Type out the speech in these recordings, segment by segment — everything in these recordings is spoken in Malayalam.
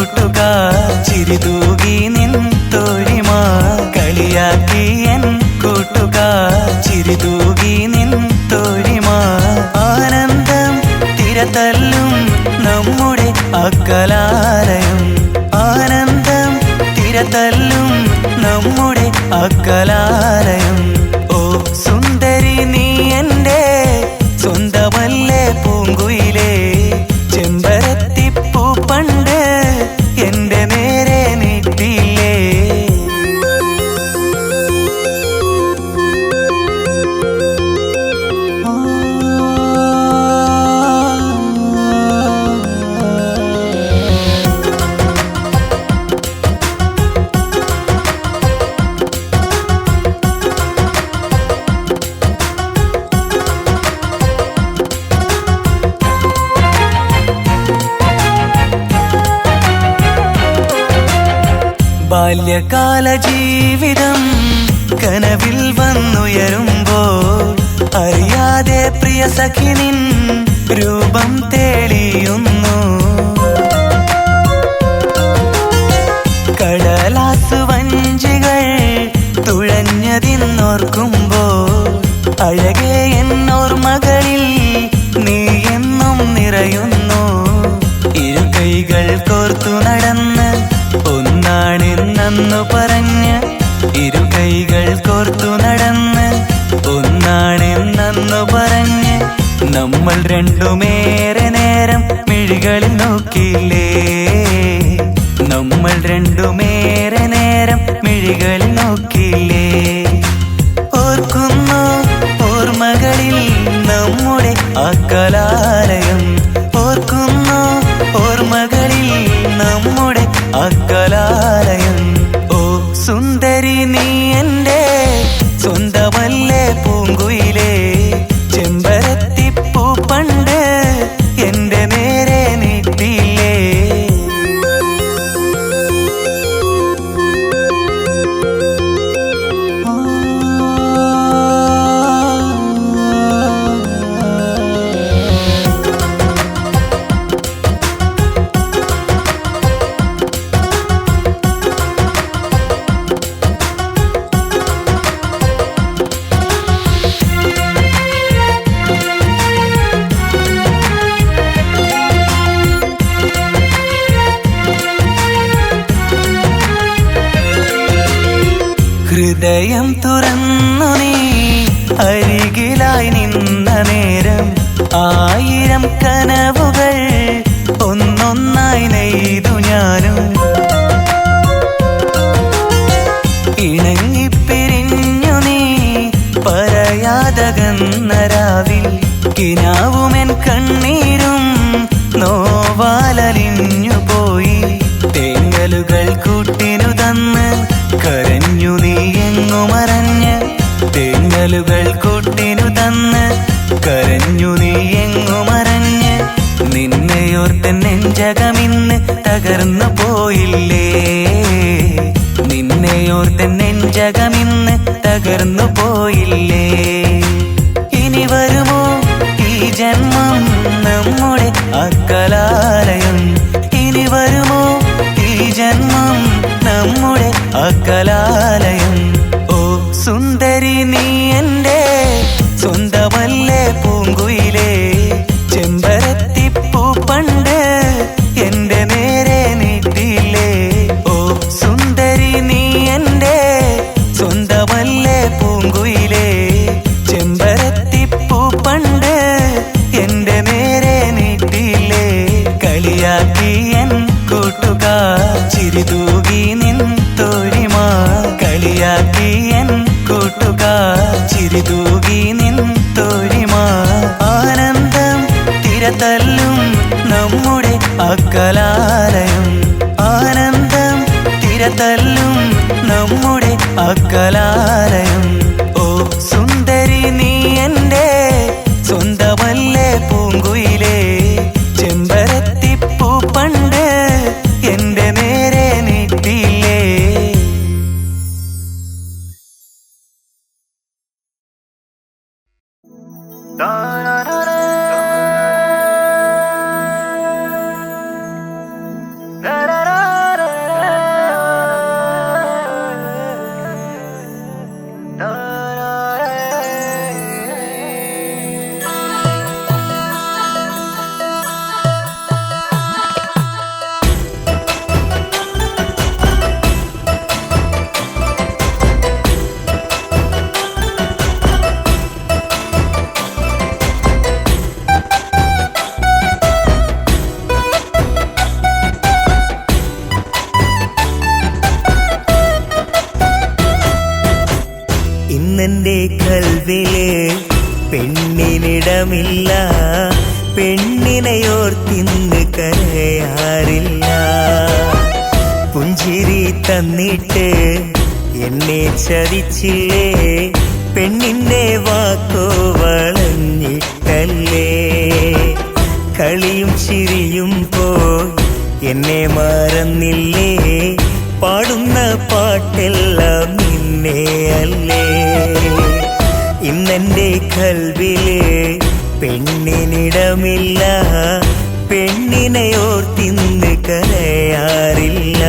കൂട്ടുകാർ ചിരിതൂകി നിൻ തോഴിമാ കളിയാക്കി എൻ കൂട്ടുകാർ ചിരിതൂകി നിൻ തോഴിമാ ആനന്ദം തിരതല്ലും നമ്മുടെ അക്കലാലയം ആനന്ദം തിരതല്ലും നമ്മുടെ അക്കലാലയം ഓ സുന്ദരി നീ എൻ്റെ സ്വന്തമല്ലേ പൂങ്കുയിലേ ചെമ്പരത്തിപ്പൂ പണ്ട് എൻ്റെ നേരെ നീട്ടിയില്ലേ ബാല്യകാല ജീവിതം കനവിൽ വന്നുയരുമ്പോൾ അറിയാതെ പ്രിയ സഖിനിൻ രൂപം തെളിയുന്നു കടലാസു വഞ്ചികൾ തുഴഞ്ഞതിന്നോർക്കുമ്പോൾ അഴകേ എന്നോർമകളിൽ നീ എന്നും നിറയുന്നു ഇരു കൈകൾ കോർത്തു നടന്ന് ഒന്നാണെന്നു പറഞ്ഞ് ഇരു കൈകൾ കോർത്തു നടന്ന് ഒന്നാണെന്നു പറഞ്ഞ് നമ്മൾ രണ്ടുമേറെ നേരം മിഴികളിൽ നോക്കിയില്ലേ നമ്മൾ രണ്ടുമേറെ നേരം മിഴികളിൽ നോക്കിയില്ലേ ഓർക്കുന്നു ഓർമ്മകളിൽ നമ്മുടെ അക്കലാലയം ഓർക്കുന്നു ഓർമ്മകളിൽ നമ്മുടെ അക്കലാലയം ഓ സുന്ദരി നീ എൻ്റെ സ്വന്തമല്ലേ പൂങ്കുയിലേ ചെമ്പരത്തിപ്പൂ പണ്ട് എൻ്റെ നേരെ നീട്ടിയില്ലേ ഹൃദയം തുറന്നു നീ അരികിലായി നിന്ന നേരം ആയിരം കനവുകൾ ഒന്നൊന്നായി നെയ്തു ഞാനും ഇണങ്ങിപ്പിരിഞ്ഞു നീ പറയാതകന്നരാവിൽ കിനാവുമെൻ കണ്ണീരും നോവാലലിഞ്ഞു പോയി തേങ്ങലുകൾ കൂട്ടിനു തന്ന് കരഞ്ഞു നീ എങ്ങു മറഞ്ഞ് തേങ്ങലുകൾ കൂട്ടിനു തന്ന് കരഞ്ഞു നീ എങ്ങു മറഞ്ഞ് നിന്നെയോർത്തൻ നെഞ്ചകമിന്ന് തകർന്നു പോയില്ലേ നിന്നെയോർത്തൻ നെഞ്ചകമിന്ന് തകർന്നു പോയില്ലേ ഇനി വരുമോ ഈ ജന്മം നമ്മുടെ അക്കലാലയം ഇനി വരുമോ ഈ ജന്മം നമ്മുടെ അക്കലാലയം ഓ സുന്ദരി നീ എൻ്റെ സ്വന്തമല്ലേ പൂങ്കുയിലേ ചെമ്പരത്തിപ്പൂ പണ്ട് എൻ്റെ നേരെ നീട്ടിയില്ലേ ഓ സുന്ദരി നീ എൻ്റെ സ്വന്തമല്ലേ പൂങ്കുയിലേ ചെമ്പരത്തിപ്പൂ പണ്ട് എൻ്റെ നേരെ നീട്ടിയില്ലേ കളിയാക്കി എൻ കൂട്ടുകാർ ചിരിതൂകി നിൻ തോഴിമാ കളിയാക്കി എൻ കൂട്ടുകാർ ചിരിതൂകി നിൻ തോഴിമാ ആനന്ദം തിരതല്ലും നമ്മുടെ അക്കലാലയം ആനന്ദം തിരതല്ലും നമ്മുടെ അക്കലാലയം ഓ സുന്ദരി നീ എൻ്റെ സ്വന്തമല്ലേ പൂങ്കുയിലേ ചെമ്പരത്തിപ്പൂ പണ്ട് എൻ്റെ നേരെ നീട്ടിയില്ലേ Da da da ഇന്നെന്റെ കൽവില് പെണ്ണിനിടമില്ല, പെണ്ണിനെയോർത്തിന്ന് കരയാറില്ല. പുഞ്ചിരി തന്നിട്ട് എന്നെ ചതിച്ചില്ലേ, പെണ്ണിന്റെ വാക്കോ വളഞ്ഞിട്ടല്ലേ. കളിയും ചിരിയും പോയി എന്നെ മറന്നില്ലേ, പാടുന്ന പാട്ടെല്ലാം നിന്നെ അല്ലേ. ഇന്നെന്റെ കൽവില് പെണ്ണിനിടമില്ല, പെണ്ണിനെയോർത്തിന്ന് കരയാറില്ല.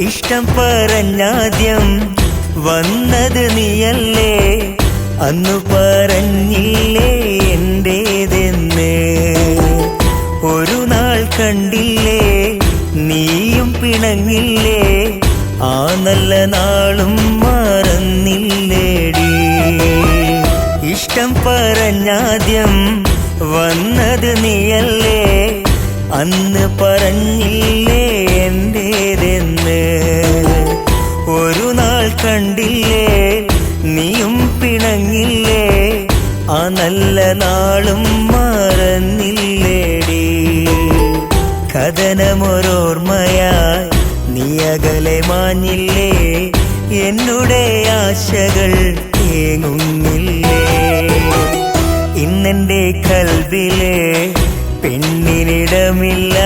ഇഷ്ടം പറഞ്ഞാദ്യം വന്നത് നീയല്ലേ, അന്നു പറഞ്ഞില്ലേ എന്റേതെന്ന്. ഒരു നാൾ കണ്ടില്ലേ നീയും പിണങ്ങില്ലേ, ആ നല്ല നാളും മറന്നില്ലേടി. ഇഷ്ടം പറഞ്ഞാദ്യം വന്നത് നീയല്ലേ, അന്ന് പറഞ്ഞില്ലേ എന്റേതെന്ന്. ഒരു നാൾ കണ്ടില്ലേ നീയും പിണങ്ങില്ലേ, ആ നല്ല നാളും മറന്നില്ലേടി. കഥനമൊരോർമ്മയായി നീ അകലെ മാഞ്ഞില്ലേ, എന്നുടെ ആശകൾ തേങ്ങുന്നില്ലേ. ഇന്നെന്റെ കൽവിലെ പെണ്ണിനിടമില്ല,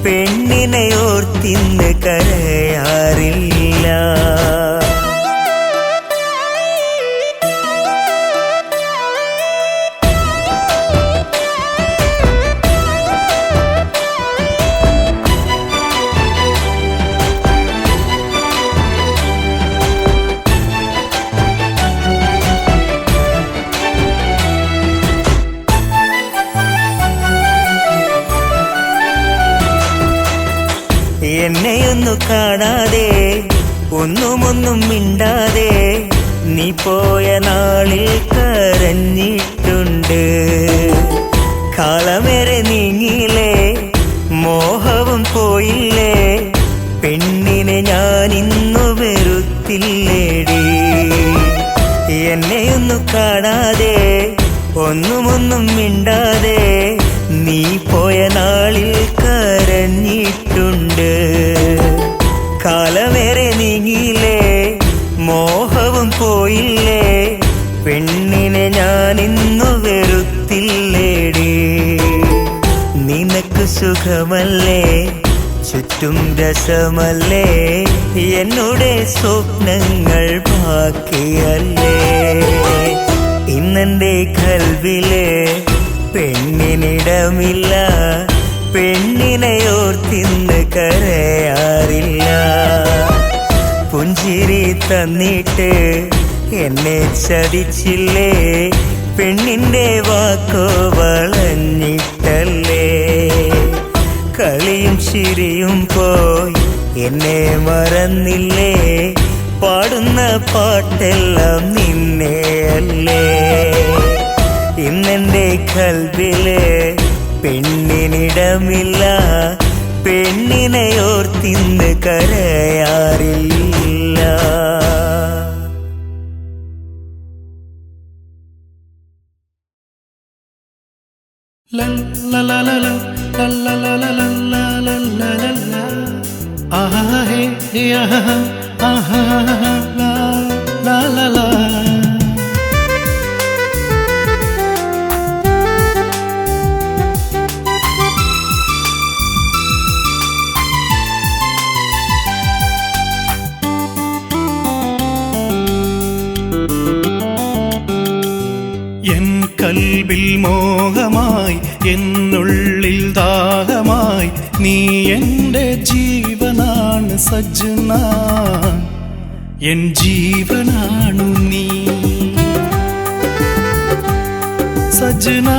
പെണ്ണിനെയോർത്തിന്ന് കരയാറില്ല. എന്നെയൊന്നു കാണാതെ ഒന്നും മിണ്ടാതെ നീ പോയ നാളിൽ കരഞ്ഞിട്ടുണ്ട്. കാലമേറെ നീങ്ങിയില്ലേ, മോഹവും പോയില്ലേ, പെണ്ണിനെ ഞാൻ ഇന്നു വെറുത്തില്ലേടി. എന്നെയൊന്നു കാണാതെ ഒന്നും മിണ്ടാതെ നീ പോയ നാളിൽ കരഞ്ഞിട്ടുണ്ട്. കാലമേറെ നീങ്ങിയില്ലേ, മോഹവും പോയില്ലേ, പെണ്ണിനെ ഞാൻ ഇന്നു വെറുത്തില്ലേടി. നിനക്ക് സുഖമല്ലേ, ചുറ്റും രസമല്ലേ, എന്നുടെ സ്വപ്നങ്ങൾ ബാക്കിയല്ലേ. ഇന്നെന്റെ കൽവിലെ പെണ്ണിനിടമില്ല, പെണ്ണിനെയോർത്തിന്ന് കരയാറില്ല. പുഞ്ചിരി തന്നിട്ട് എന്നെ ചതിച്ചില്ലേ, പെണ്ണിന്റെ വാക്കോ വളഞ്ഞിട്ടല്ലേ. കളിയും ചിരിയും പോയി എന്നെ മറന്നില്ലേ, പാടുന്ന പാട്ടെല്ലാം നിന്നെ അല്ലേ. ഇന്നെന്റെ കൽവിലെ പെണ്ണിനിടമില്ല, പെണ്ണിനെയോർത്തിന്ന് കരയാറില്ല. കൽബിൽ മോഹമായി എന്നുള്ളിൽ ദാഹമായി നീ എൻ്റെ ജീവനാണ് സജ്ജന, എൻ ജീവനാണു നീ. സജ്ന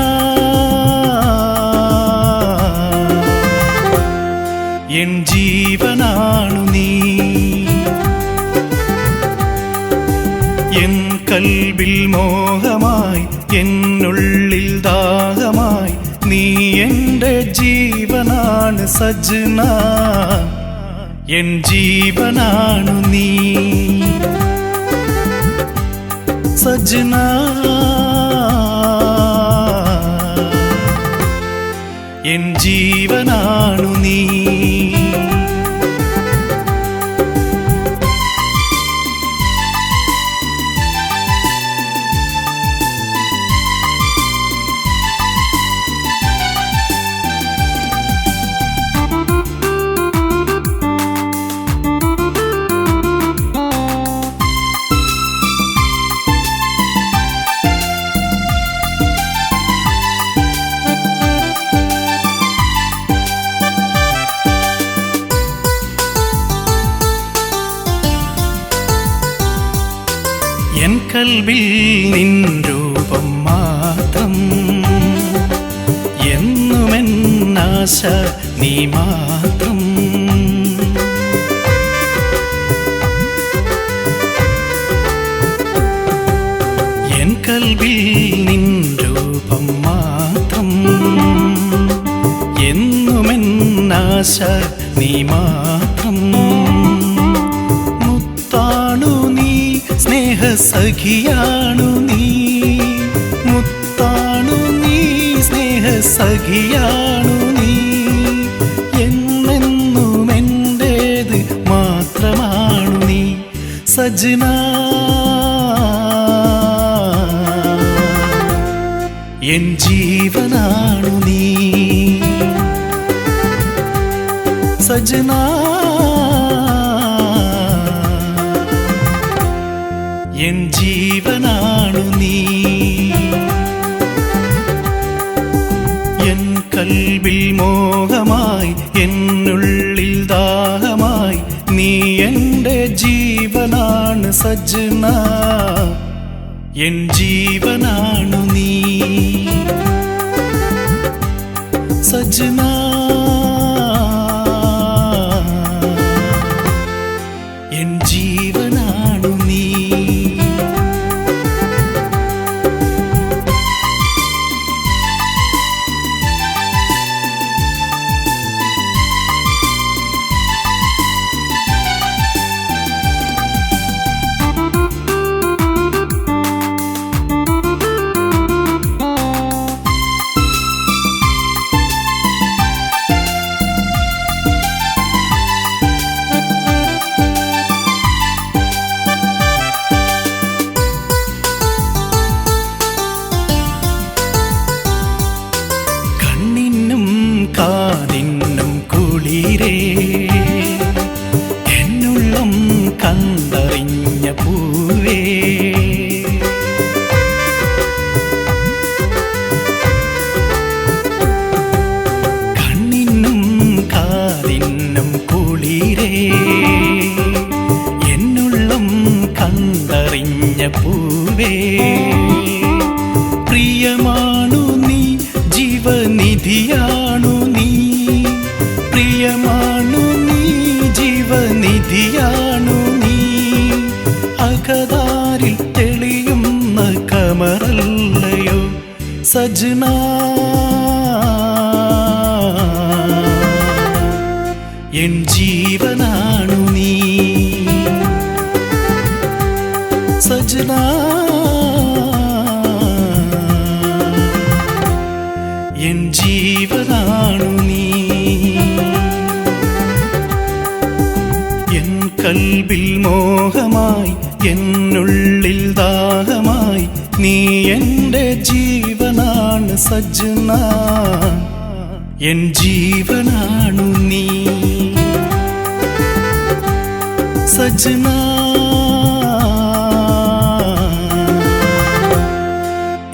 എൻ ജീവനാണു നീ എൻ കൽബിൽ മോഹമായി എന്നുള്ളിൽ ദാഹമായി നീ എൻ്റെ ജീവനാണ് സജ്ന എൻ ജീവനാണു നീ സജ്ന എൻ ജീവനാണു നീ എൻ കൽബിൽ നിൻ രൂപം മാത്രം എന്നുമെൻ ആശ നീ മാത്രം എൻ കൽബിൽ നിൻ രൂപം മാത്രം എന്നുമെൻ ആശ നീ മാത്രം മുത്താണു നീ സ്നേഹസഖിയാണു നീ മുത്താണു നീ സ്നേഹസഖിയാണു നീ എന്നെന്നും എൻ്റേത് മാത്രമാണു നീ സജ്ന എൻ ജീവനാണു നീ സജ്ന എൻ ജീവനാണു നീ എൻ കൽബിൽ മോഹമായി എന്നുള്ളിൽ ദാഹമായി നീ എൻ്റെ ജീവനാണ് സജ്ന എൻ ജീവനാണു നീ സജ്ന എൻ ജീവനാണു നീ കാതിന്നും കുളിരേ എന്നുള്ളം കണ്ടറിഞ്ഞ പൂവേ കണ്ണിനും കാതിന്നും കുളിരേ എന്നുള്ളം കണ്ടറിഞ്ഞ പൂവേ പ്രിയമാണു നീ ജീവനിധിയാണു നീ പ്രിയമാണു നീ ജീവനിധിയാണു നീ അകതാരിൽ തെളിയുന്ന കമറല്ലയോ സജ്ന എൻ ജീവനാണു നീ സജ്ന എൻ ജീവനാണു നീ എൻ കൽബിൽ മോഹമായി എന്നുള്ളിൽ ദാഹമായി നീ എൻ്റെ ജീവനാണ് സജ്ന എൻ ജീവനാണു നീ സജ്ന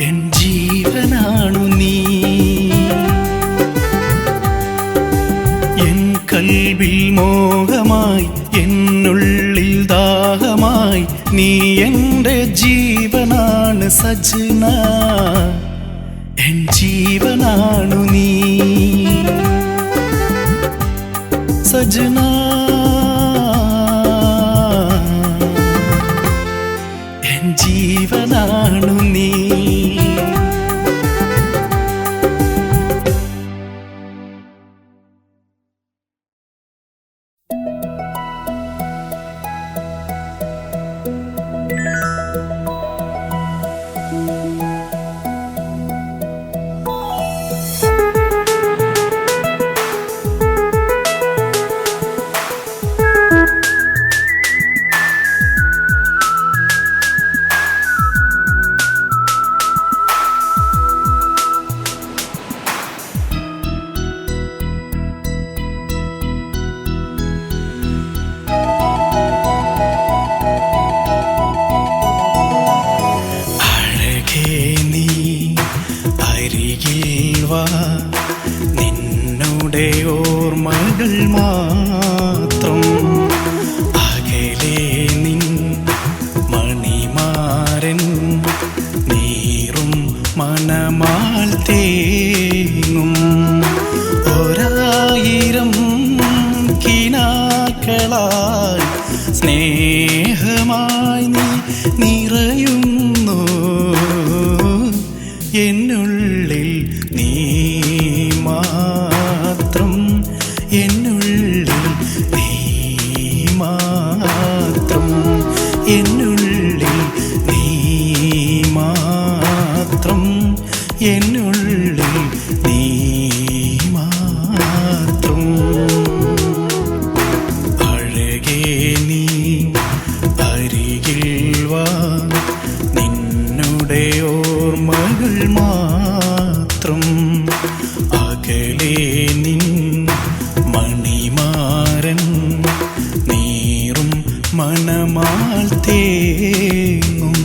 എൻ ജീവനാണു നീ എൻ കൽബിൽ മോഹമായി എന്നുള്ളിൽ ദാഹമായി നീ എൻ്റെ ജീവനാണ് സജ്ന എൻ ജീവനാണു നീ സജനാ, എൻ ജീവനാണു നീ. നിന്നുടെ ഓർമ്മകൾ മാത്രം അകലെ നിൻ മണിമാരൻ നീറും മനമാൽ തേങ്ങും ഒരായിരം കിനാക്കളായി സ്നേഹമായി നീ നിറയുന്നു എന്നുള്ളിൽ. നീ മാത്രം എന്നുള്ളിൽ, നീ മാത്രം എന്നുള്ളിൽ, നീ മാത്രം എന്നുള്ളിൽ, നീ മാത്രം. അഴകേ നീ അരികിൽ വാ, നിന്നുടെ ഓർമ്മകൾ മാത്രം അകലെ നിൻ മണിമാരൻ നീറും മനമാൽ തേങ്ങും.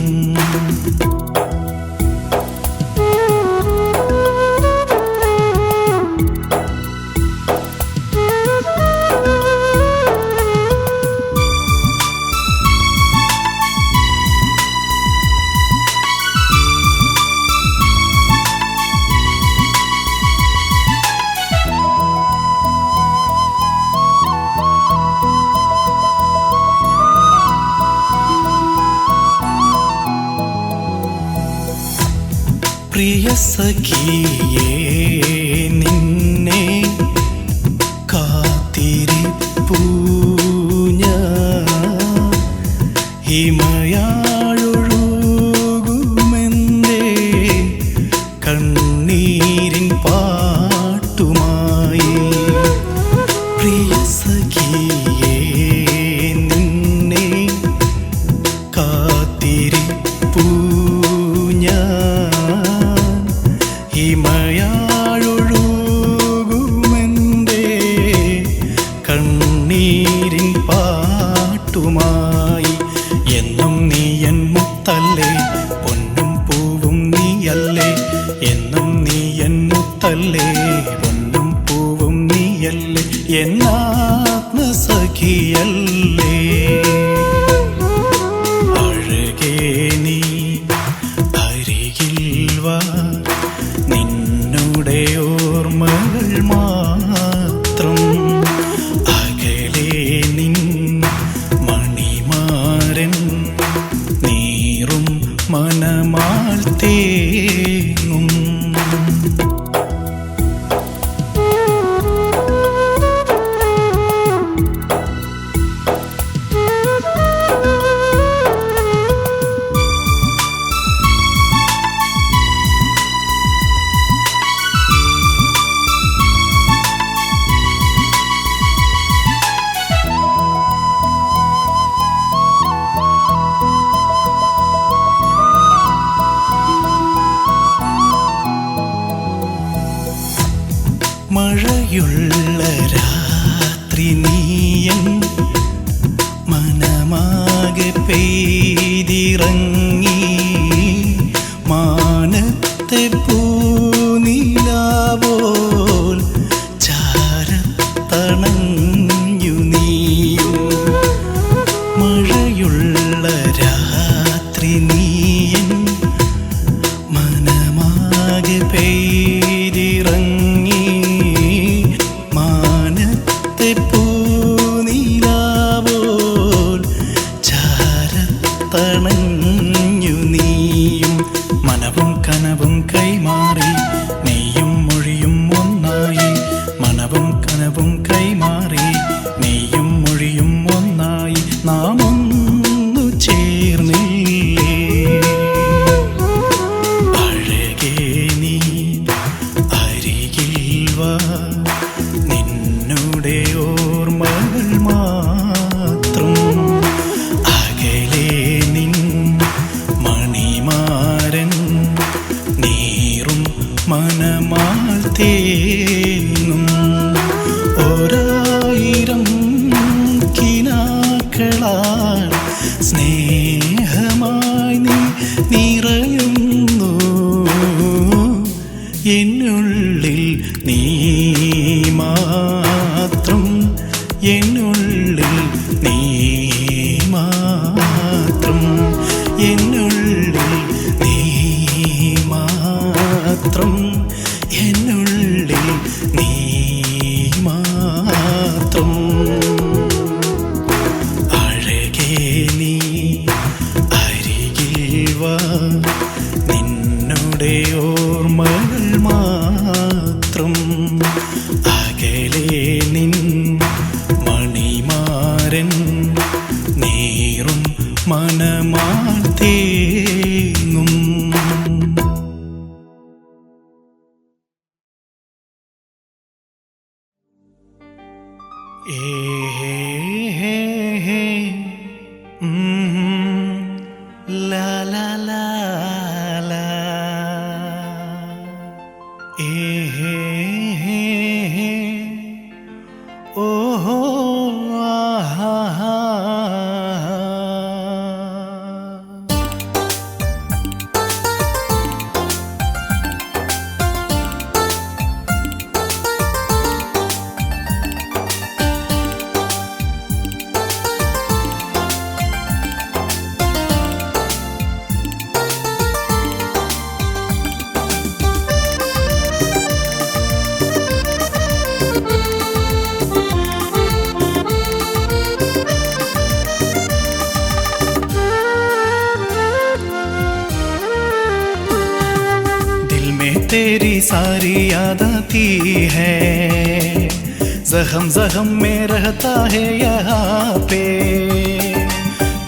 പ്രിയ സഖിയേ നിന്നെ കാത്തിരിപ്പൂ ഞാൻ, ഹിമയാഴൊഴുകുമെന്റെ കണ്ണീരിൻ പാട്ടുമായി. പ്രിയ സഖിയേ നിന്നെ കാത്തിരിപ്പൂ ഹിമയാഴൊഴുകുമെന്റെ കണ്ണീരിൻ പാട്ടുമായി. എന്നും നീ എൻ മുത്തല്ലേ, പൊന്നും പൂവും നീയല്ലേ. എന്നും നീ എൻ മുത്തല്ലേ, പൊന്നും പൂവും നീയല്ലേ. എന്നാത്മസഖിയല്ലേ. അഴകേ നീ അരികിൽ വാ, നിന്നുടെ ഓർമ്മകൾ മാത്രം അകലെ നിൻ മണിമാരൻ നീറും മനമാൽ തേങ്ങും. മഴയുള്ള രാത്രി നീയൻ മനമാകെ പെയ്തിറങ്ങി, മാനത്തെ പൂനിലാവോൽ ചാരത്തണഞ്ഞു നീയും. മഴയുള്ള രാത്രി നീയൻ മനമാകെ പെയ്തിറങ്ങി, കുമാരൻ നീറും മനമാൽ തേങ്ങും. ലാ ലാ ലാ ലാ ഓഹോ ആഹാ. तेरी सारी याद आती है, जख्म जख्म में रहता है यहाँ पे,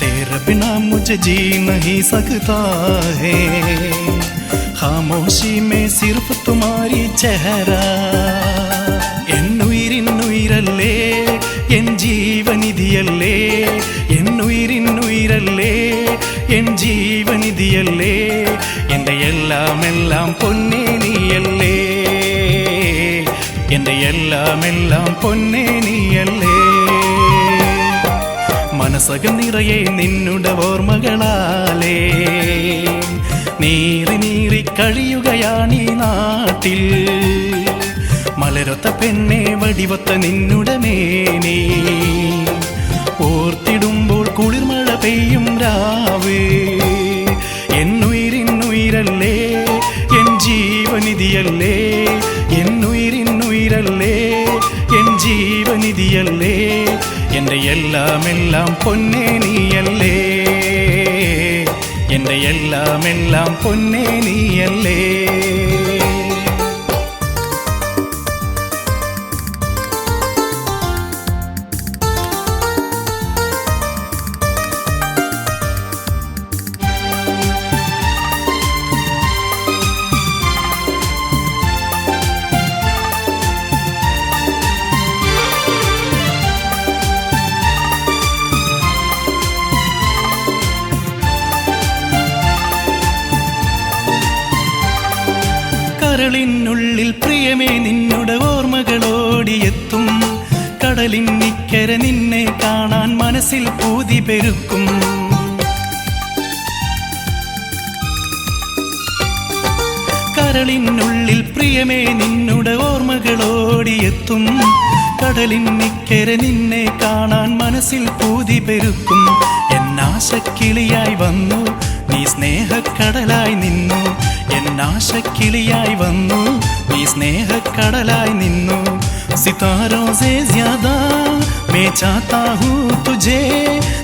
तेरे बिना मुझे जी नहीं सकता है, खामोशी में सिर्फ तुम्हारी चेहरा. എന്നുയിരിന്നുയിരല്ലേ എൻ ജീവനിധിയല്ലേ, എന്നുയിരിന്നുയിരല്ലേ എൻ ജീവനിധിയല്ലേ, എൻ്റെ എല്ലാം എല്ലാം പൊന്നേ നീയല്ലേ, എൻ്റെ എല്ലാം എല്ലാം പൊന്നേ നീയല്ലേ. മനസ്സകം നിറയെ നിന്നുടെ ഓർമ്മകളാലേ നീറി നീറി കഴിയുകയാണീ നാട്ടിൽ. മലരൊത്ത പെണ്ണെ വടിവൊത്ത നിന്നുടെ മേനി, ഓർത്തിടുമ്പോൾ കുളിർമഴ പെയ്യും രാവ്. എന്നുയിരിന്നുയിരല്ലേ എൻ ജീവനിധിയല്ലേ, എന്നുയിരിന്നുയിരല്ലേ എൻ ജീവനിധിയല്ലേ, എൻ്റെ എല്ലാം എല്ലാം പൊന്നേ നീയല്ലേ, എൻ്റെ എല്ലാം എല്ലാം പൊന്നേ നീയല്ലേ. കരളിനുള്ളിൽ പ്രിയമേ നിന്നുടെ ഓർമ്മകളോടിയെത്തും, കടലിനിക്കര നിന്നെ കാണാൻ മനസ്സിൽ പൂതി പെരുക്കും. കരളിനുള്ളിൽ പ്രിയമേ നിന്നുടെ ഓർമ്മകളോടിയെത്തും, കടലിനിക്കര നിന്നെ കാണാൻ മനസ്സിൽ പൂതി പെരുക്കും. എന്നാശക്കിളിയായി വന്നു നീ സ്നേഹക്കടലായി നിന്നു, എന്നാശക്കിളിയായി വന്നു നീ സ്നേഹക്കടലായി നിന്നു. സിതാരോं से ज्यादा मैं चाहता हूँ तुझे,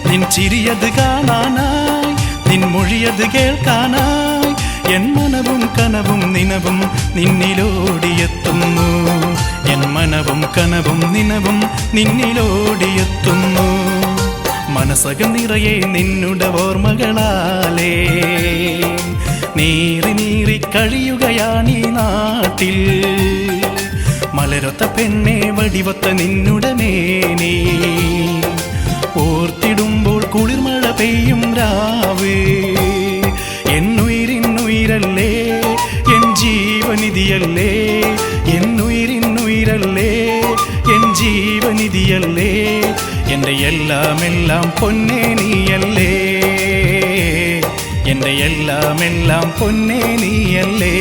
നിൻ ചിരിയത് കാണാനായി നിൻ മൊഴിയത് കേൾക്കാനായി, എൻ മനവും കനവും നിനവും നിന്നിലോടിയെത്തുന്നു, എൻ മനവും കനവും നിനവും നിന്നിലോടിയെത്തുന്നു. മനസ്സകം നിറയെ നിന്നുടെ ഓർമ്മകളാലേ നീറി നീറി കഴിയുകയാണീ നാട്ടിൽ. മലരൊത്ത പെണ്ണെ വടിവൊത്ത നിന്നുടെ മേനി, ഓർത്തിടുമ്പോൾ കുളിർമഴ പെയ്യും രാവ്. എന്നുയിരിന്നുയിരല്ലേ എൻ ജീവനിധിയല്ലേ, എന്നുയിരിന്നുയിരല്ലേ എൻ ജീവനിധിയല്ലേ, എൻ്റെ എല്ലാം എല്ലാം പൊന്നേ നീയല്ലേ, എൻ്റെ എല്ലാം എല്ലാം പൊന്നേ നീയല്ലേ.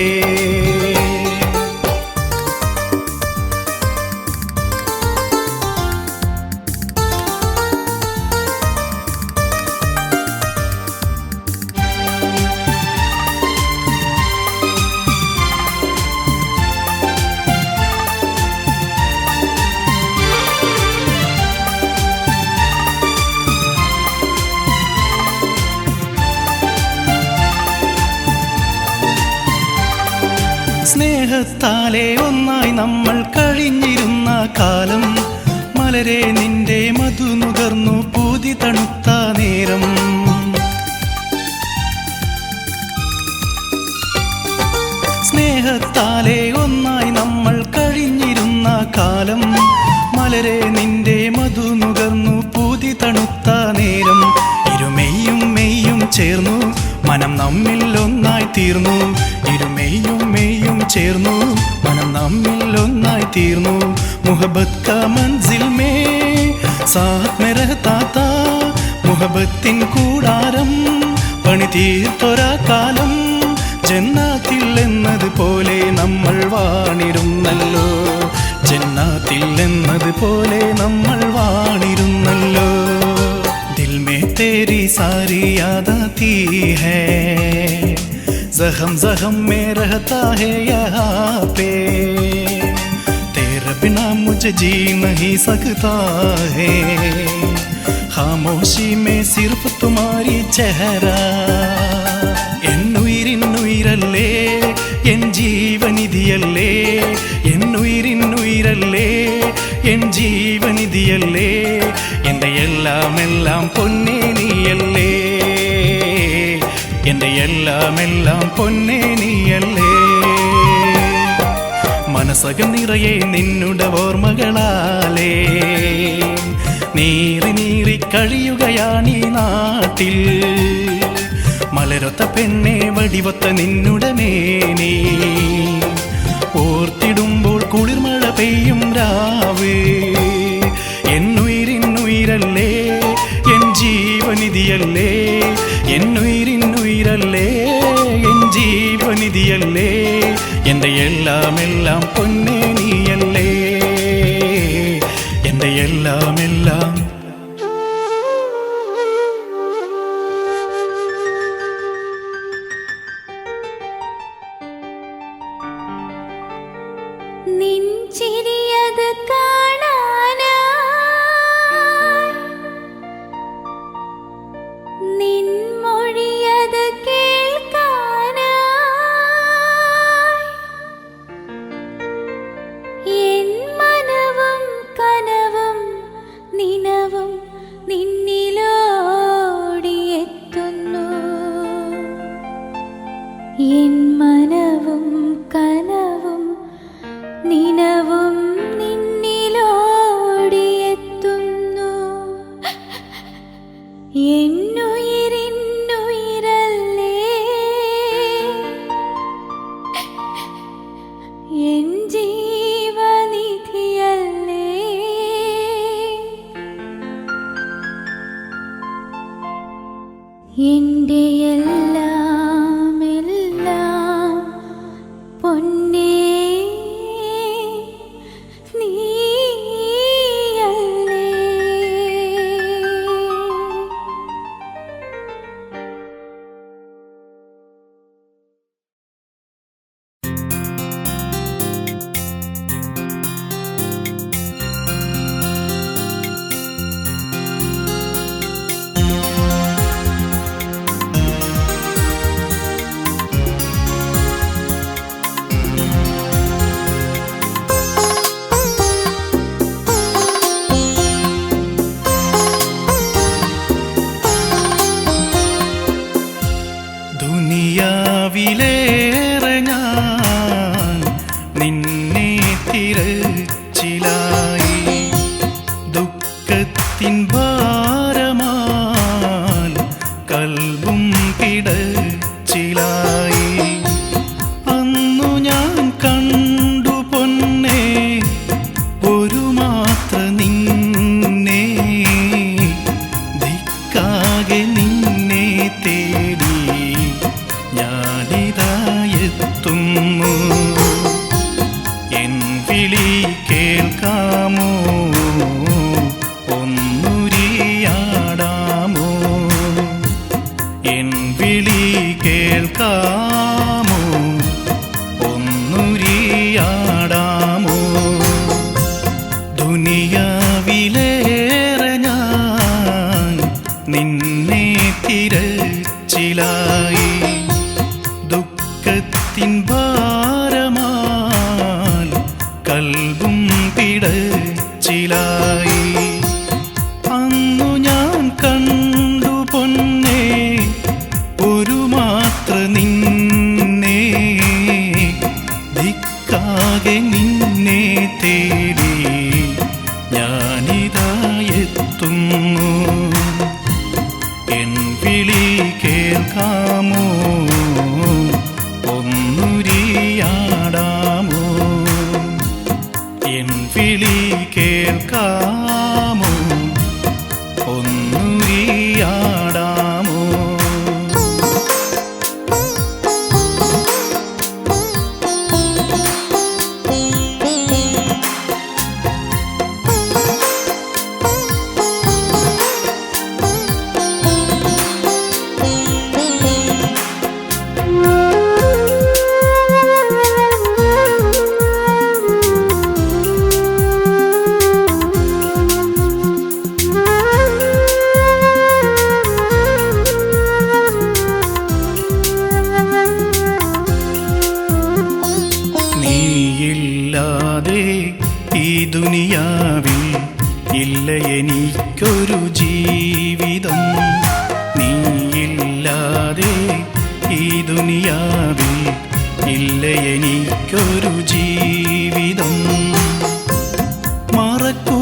സ്നേഹത്താലെ ഒന്നായി നമ്മൾ കഴിഞ്ഞിരുന്ന കാലം, മലരെ നിന്റെ മധു നുകർന്നു മലരെ നിന്റെ മധു നുകർന്നു പൂതി തണുത്ത നേരം ഇരുമെയ്യും മെയ്യും ചേർന്നു മനം നമ്മിൽ ഒന്നായി തീർന്നു ഇരുമെയ്യും മെയ്യും ചേർന്നു മനം നമ്മിൽ ഒന്നായി തീർന്നു മുഹബത്ത് കാ മൻസിൽ മേ സാത്ത് മേ രഹ്താ താ മുഹബത്തിൻ കൂടാരം പണി തീർത്തൊരാ കാലം ജന്നാത്തിൽ എന്നതുപോലെ നമ്മൾ വാണിരുന്നല്ലോ ജന്നാത്തിൽ എന്നതുപോലെ നമ്മൾ വാണിരുന്നല്ലോ ദിൽ മേ തേരി സാരി യാദ് ആതി ഹൈ ज़ख़म ज़ख़म में रहता है यहाँ पे तेरे बिना मुझे जी नहीं सकता है खामोशी में सिर्फ तुम्हारी चेहरा എന്നുയിരിന്നുയിരല്ലേ എൻ ജീവനിധിയല്ലേ എന്നുയിരിന്നുയിരല്ലേ എൻ ജീവനിധിയല്ലേ എൻ്റെ എല്ലാം എല്ലാം പൊന്നേ നീയല്ലേ എൻ്റെ എല്ലാം എല്ലാം പൊന്നേ നീയല്ലേ മനസ്സകം നിറയെ നിന്നുടെ ഓർമ്മകളാലേ നീറി നീറി കഴിയുകയാണീ നാട്ടിൽ മലരൊത്ത പെണ്ണെ വടിവൊത്ത നിന്നുടെ മേനി ഓർത്തിടുമ്പോൾ കുളിർമഴ പെയ്യും രാവ് എന്നുയിരിന്നുയിരല്ലേ എൻ ജീവനിധിയല്ലേ എന്നുയിരിന്നുയിരല്ലേ എൻ ജീവനിധിയല്ലേ എൻ്റെ എല്ലാം എല്ലാം പൊന്നേ നീയല്ലേ എൻ്റെ എല്ലാം എല്ലാം നിൻ ചിരിയത് കാണാനായി നിൻ മൊഴിയത് കേൾക്കാനായി എൻ മനവും കനവും നിനവും നിന്നിലോടിയെത്തുന്നു എൻ മനവും കനവും നിനവും നിന്നിലോടിയെത്തുന്നു എന്നുയിരിന്നുയിരല്ലേ എൻ ജീവനിധിയല്ലേ എൻ്റെ എല്ലാം എല്ലാം പൊന്നേ ദുനിയാവിലേറെ ഞാൻ നിന്നെ തിരച്ചിലായി ദുഃഖത്തിൻ ഭാരമാൽ കൽബും പിടച്ചിലായി അന്നു ഞാൻ കണ്ടു പൊന്നേ ഒരു മാത്ര നിന്നെ ദിക്കാകെ നിന്നെ തേടി ഞാനിതായെത്തുന്നു എൻ വിളി കേൾക്കാമോ ഒന്നുരിയാടാമോ എൻ വിളി കേൾക്കാമോ ഒന്നുരിയാടാമോ ദുനിയാവിലേറെ ഞാൻ നിന്നെ തിരച്ചിലായി ദുഃഖത്തിൻ ഭാരമാൽ കൽബും പിടച്ചിലായി അന്നു ഞാൻ കണ്ടു പൊന്നേ ഒരു മാത്ര നിന്നെ ദിക്കാകെ നിന്നെ തേടി ഞാൻ എത്തുന്നു. എൻ വിളി കേൾക്കാമോ, ഒന്നുരിയാടാമോ? എൻ വിളി കേൾക്കാമോ, ഒന്നുരിയാടാമോ? നീയില്ലാതെ ഈ ദുനിയാവിൽ ഇല്ല എനിക്കൊരു ജീവിതം. നീയില്ലാതെ ഈ ദുനിയാവിൽ ഇല്ല എനിക്കൊരു ജീവിതം. മറക്കുവാനാവാതെ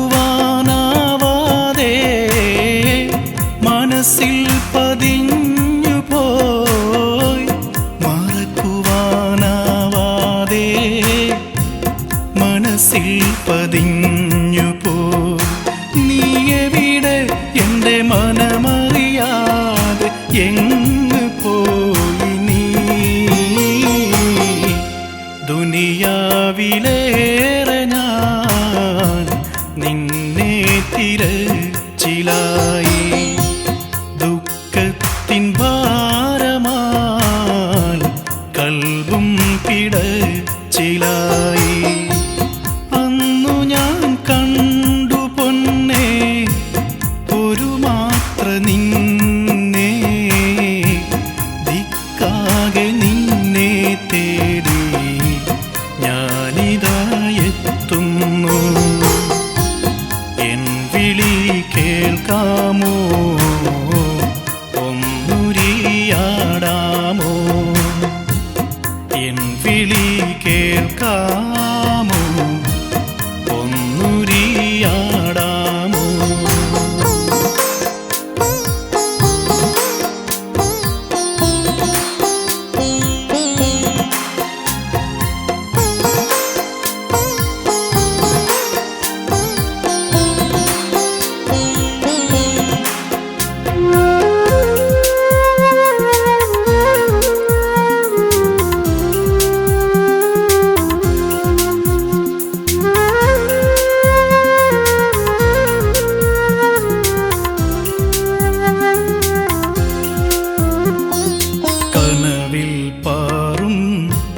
മനസ്സിൽ പതിഞ്ഞു പോയി, മറക്കുവാനാവാതെ മനസ്സിൽ പതിഞ്ഞു പോ. നീ എവിടെ എൻ്റെ മനമറിയാതെ എങ്ങ് പോയി നീ? ദുനിയാവിലേറെ ഞാൻ നിന്നെ തിരച്ചിലായി, ദുഃഖത്തിൻ ഭാരമാൽ കൽബും പിടച്ചിലായി. അന്നു ഞാൻ കണ്ടു പൊന്നേ ഒരു മാത്ര നിന്നെ, ദിക്കാകെ നിന്നെ തേടി ഞാനിതാ എത്തുന്നു. എൻ വിളി കേൾക്കാമോ, ഒന്നുരിയാടാമോ? എൻ വിളി കേൾക്കാമോ, ഒന്നുരിയാടാമോ?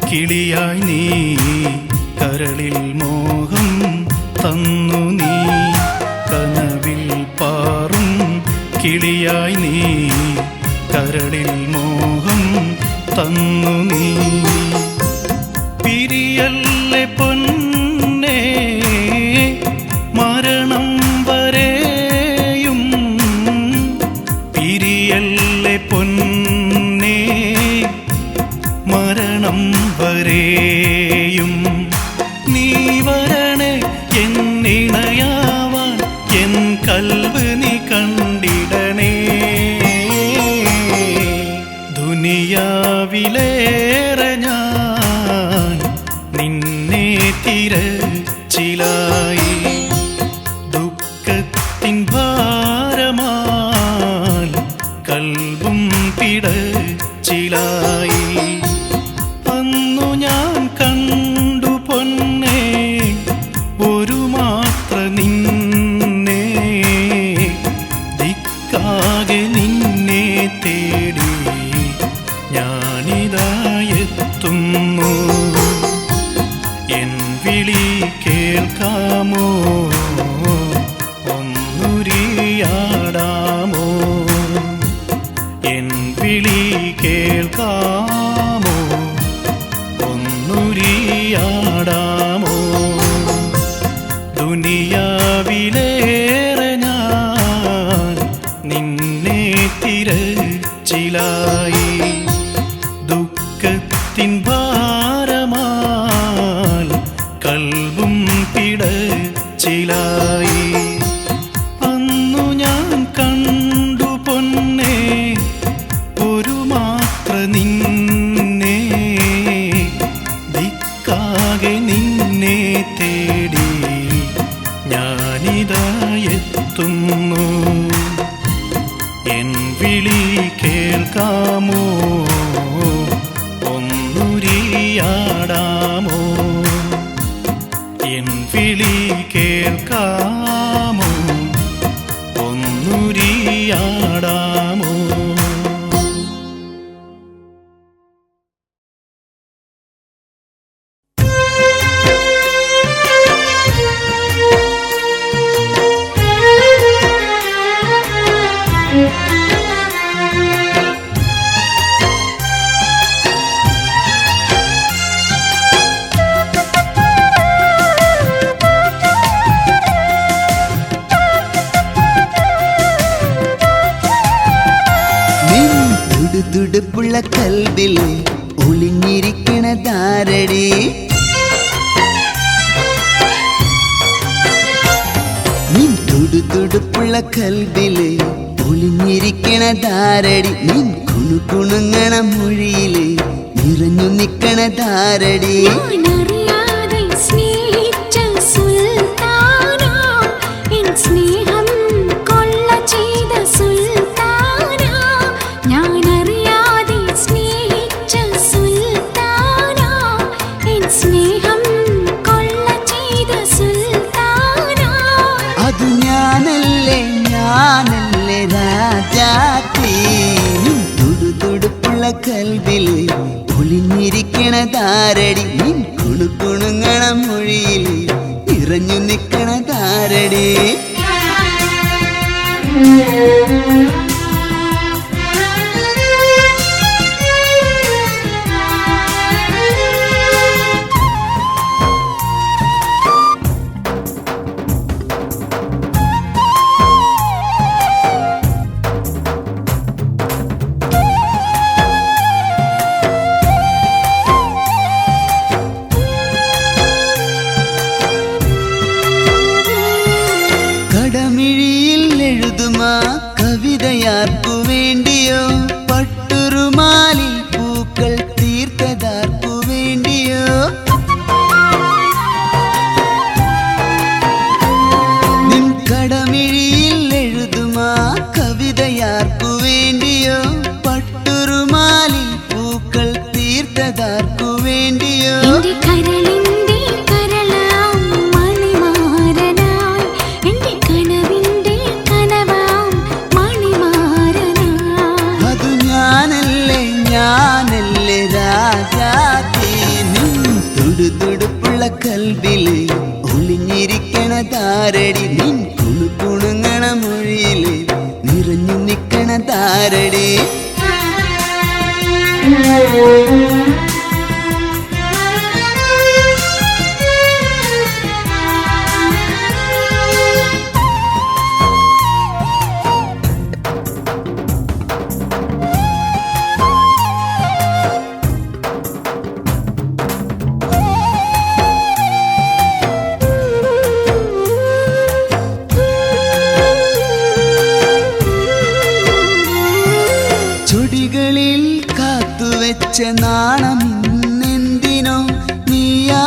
കിളിയായി നീ കരളിൽ മോഹം തന്നു നീ, കനവിൽ പാറും കിളിയായി നീ കരളിൽ മോഹം തന്നു നീ. പിരിയല്ലേ പൊന്നേ മരണം വരെയും, പിരിയല്ലേ പൊന്നേ മരണം വരെയും. നീ വരണേ എന്നിണയാവാൻ, എൻ കൽബ് നീ കണ്ടിടണേ. ദുനിയാവിലേറെ ഞാൻ നിന്നെ തിരച്ചിലായി, ദുഃഖത്തിൻ ഭാരമാൽ കൽബും പിടച്ചിലായി. അന്നു ഞാൻ കണ്ടു പൊന്നേ ഒരു മാത്ര നിന്നെ, ദിക്കാകെ നിന്നെ തേടി ഞാനിതാ എത്തുന്നു. എൻ വിളി കേൾക്കാമോ, ഒന്നുരിയാടാമോ? എൻ വിളി കേൾക്കാമോ, ഒന്നുരിയാടാമോ? ദുനിയാവിലേറെ ഞാൻ നിന്നെ തിരച്ചിലായി, ദുഃഖത്തിൻ ഭാരമാൽ കൽബും പിടച്ചിലായി. അന്നു എൻ വിളി കേൾക്കാമോ ഒന്നുരിയാടാമോ എൻ വിളി കേൾക്കാമോ ഒന്നുരിയാടാമോ തുടുതുടുപ്പുള്ള കൽബില് ഒളിഞ്ഞിരിക്കണതാരടി നിൻ തുടുതുടുപ്പുള്ള കൽബില് ഒളിഞ്ഞിരിക്കണതാരടി നിൻ കുണുകുണുങ്ങണ മൊഴിയില് നിറഞ്ഞു നിക്കണതാരടി അതു ഞാനല്ലേ ഞാനല്ലേ രാജാത്തി നിൻ തുടുതുടുപ്പുള്ള കൽബില് ഒളിഞ്ഞിരിക്കണതാരടി നിൻ കുണുകുണുങ്ങണ മൊഴിയില് നിറഞ്ഞു നിക്കണതാരടി കടമിഴിയിൽ എഴുതുമാ കവിതയാർക്കു വേണ്ടിയോ പട്ടുറുമാലിൽ പൂക്കൾ തീർത്തതാർക്കു വേണ്ടിയോ നിൻ കടമിഴിയിൽ എഴുതുമാ കവിതയാർക്കു വേണ്ടിയോ പട്ടുറുമാലിൽ പൂക്കൾ തീർത്തതാർക്കു വേണ്ടിയോ ഞാനല്ലേ രാജാത്തി നിൻ തുടുതുടുപ്പുള്ള കൽബില് ഒളിഞ്ഞിരിക്കണതാരടി നിൻ കുണുകുണുങ്ങണ മൊഴിയില് നിറഞ്ഞു നിക്കണതാരടി ചുടികളിൽ കാത്തുവെച്ച നാണമിന്നെന്തിനോ നീയാ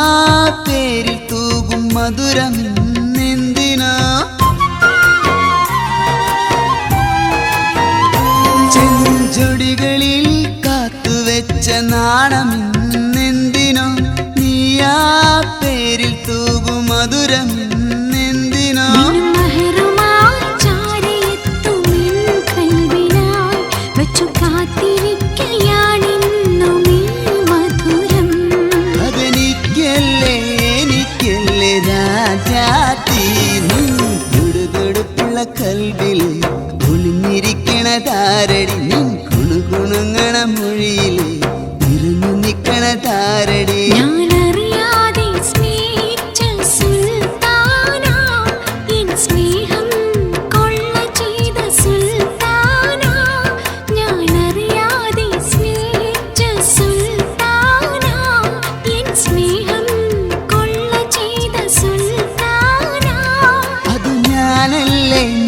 പേരിൽ തൂകും മധുരമിന്നെന്തിനോ ചെഞ്ചൊടികളിൽ കാത്തുവെച്ച നാണമിന്നെന്തിനോ നീയാ പേരിൽ തൂകും മധുരമിന്നെന്തിനോ എനിക്കല്ലേ രാജാത്തി നിൻ തുടുതുടുപ്പുള്ള കൽബില് ഒളിഞ്ഞിരിക്കണതാരടി നിൻ കുണുകുണുങ്ങണ മൊഴിയില് നിറഞ്ഞു നിക്കണതാരടി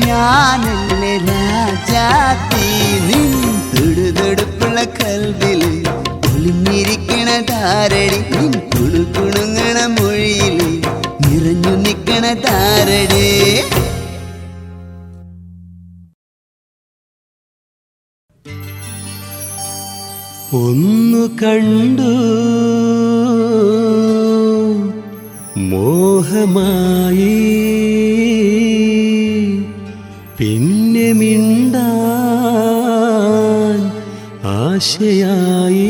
ഞാനല്ലേ രാജാത്തി നിൻ തുടുതുടുപ്പുള്ള കൽബില് ഒളിഞ്ഞിരിക്കണതാരടി നിൻ കുണുകുണുങ്ങണ മൊഴിയില് നിറഞ്ഞു നിക്കണതാരടി ഒന്നു കണ്ടു മോഹമായി പിന്നെ മിണ്ടാൻ ആശയായി.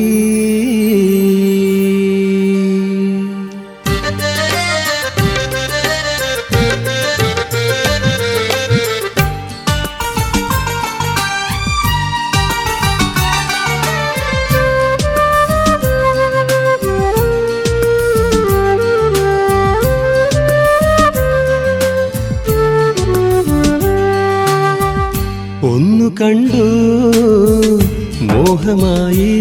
ഒന്നു കണ്ടു മോഹമായി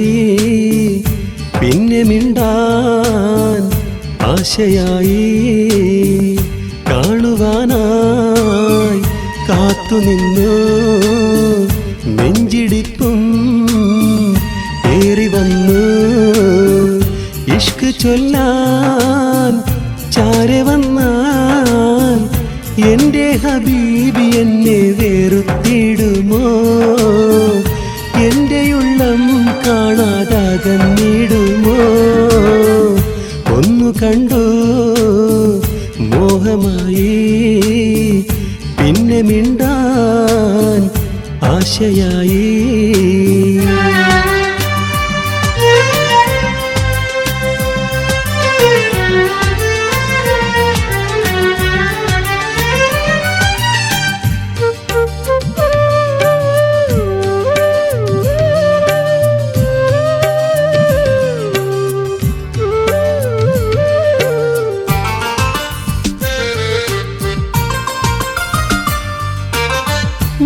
പിന്നെ മിണ്ടാൻ ആശയായി. കാണുവാനായി കാത്തുനിന്നു നെഞ്ചിടിപ്പും ഏറി വന്നു. ഇഷ്ക് ചൊല്ലാൻ ചാരെ വന്നാൽ എന്റെ ഹബീബി എന്നെ വെറുത്തിടുമോ? എന്റെ ഉള്ളം കാണാതകന്നിടുമോ? ഒന്നു കണ്ടു മോഹമായി പിന്നെ മിണ്ടാൻ ആശയായി.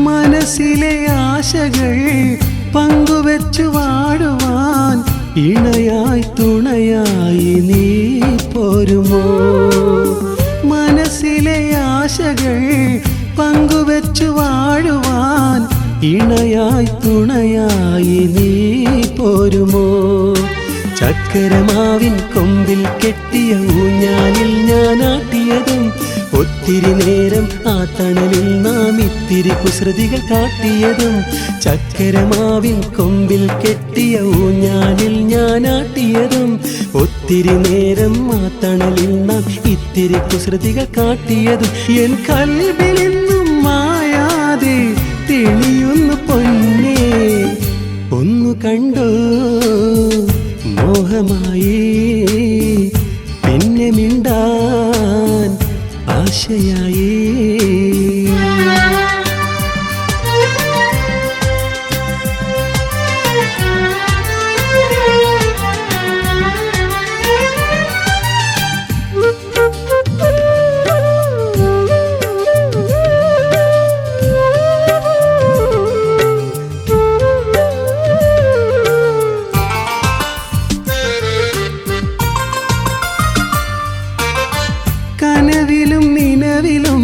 മനസ്സിലെ ആശകൾ പങ്കുവെച്ചു വാഴുവാൻ ഇണയായി തുണയായി നീ പോരുമോ? മനസ്സിലെ ആശകൾ പങ്കുവെച്ചു വാഴുവാൻ ഇണയായി തുണയായി നീ പോരുമോ? ചക്കരമാവിൻ കൊമ്പിൽ കെട്ടിയ ഊഞ്ഞാലിൽ ഞാനാട്ടിയതും ഒത്തിരി നേരം ആ തണലിൽ നാം ഇത്തിരി കുസൃതികൾ കാട്ടിയതും. ചക്കരമാവിൻ കൊമ്പിൽ കെട്ടിയ ഊഞ്ഞാലിൽ ഞാനാട്ടിയതും ഒത്തിരി നേരം ആ തണലിൽ നാം ഇത്തിരി കുസൃതികൾ കാട്ടിയതും. എൻ കൽബിൽ നിന്നും മായാതെ തെളിയുന്നു പൊന്നേ. ഒന്നു കണ്ടു മോഹമായി പിന്നെ മിണ്ടാൻ ആശയായി. കനവിലും നിലവിലും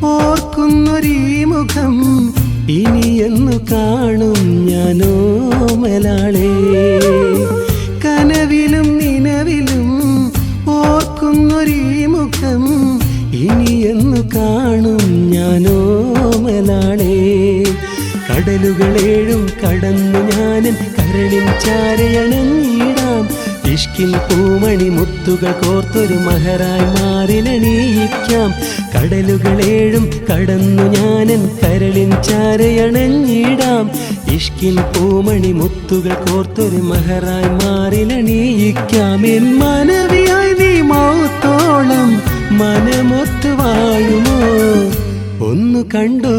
ഓർക്കുന്നൊരീ മുഖം ഇനി എന്നു കാണും ഞാനോ മലാളേ. കനവിലും നിലവിലും ഓർക്കുന്നൊരീ മുഖം ഇനി എന്നു കാണും ഞാനോ മലാളേ. കടലുകളേഴും കടന്നു ഞാനൻ കരളിൻ ചാരയണഞ്ഞിടാം. ഇഷ്കിൻ പൂമണി മുത്തുകൾ കോർത്തൊരു മഹറായി മാറിലണിയിക്കാം. കടലുകളേഴും കടന്നു ഞാനൻ കരളിൻ ചാരയണഞ്ഞിടാം. ഇഷ്കിൻ പൂമണി മുത്തുകൾ കോർത്തൊരു മഹറായി മാറിലണിയിക്കാം. എൻ മനവിയായി നീ മൗത്തോളം മനമൊത്തു വാഴുമോ? ഒന്നു കണ്ടു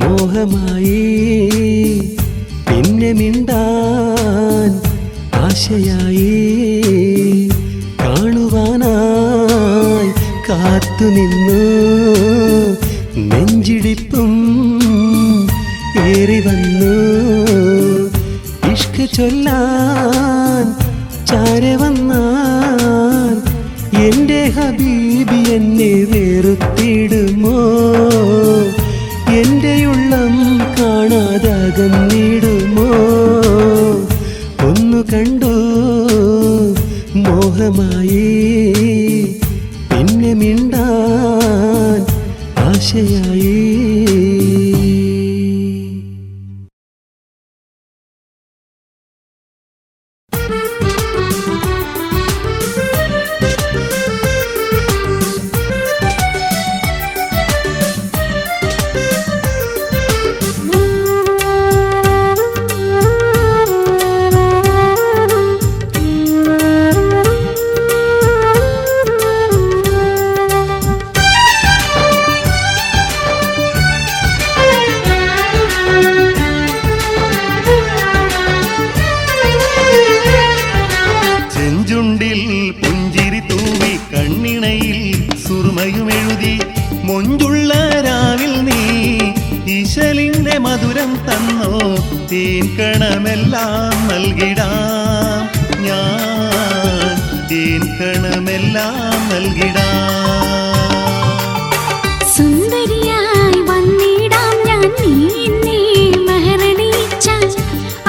മോഹമായി പിന്നെ മിണ്ടാൻ ആശയായി. കാണുവാനായി കാത്തുനിന്നു നെഞ്ചിടിപ്പും ഏറി വന്നു. ഇഷ്ക് ചൊല്ലാൻ ചാരെ വന്നാൽ എന്റെ ഹബീബി എന്നെ വെറുത്തിടുമോ? എന്റെ ഉള്ളം കാണാതകന്നിടുമോ? ഒന്നു കണ്ടു മോഹമായി പിന്നെ മിണ്ടാൻ ആശയായി. തന്നോ തേൻകണമെല്ലാം നൽകിടാം ഞാൻ തേൻകണമെല്ലാം നൽകിടാം സുന്ദരിയായി വന്നിടാം ഞാൻ നീ എന്നെ മെഹറണിയിച്ചാൽ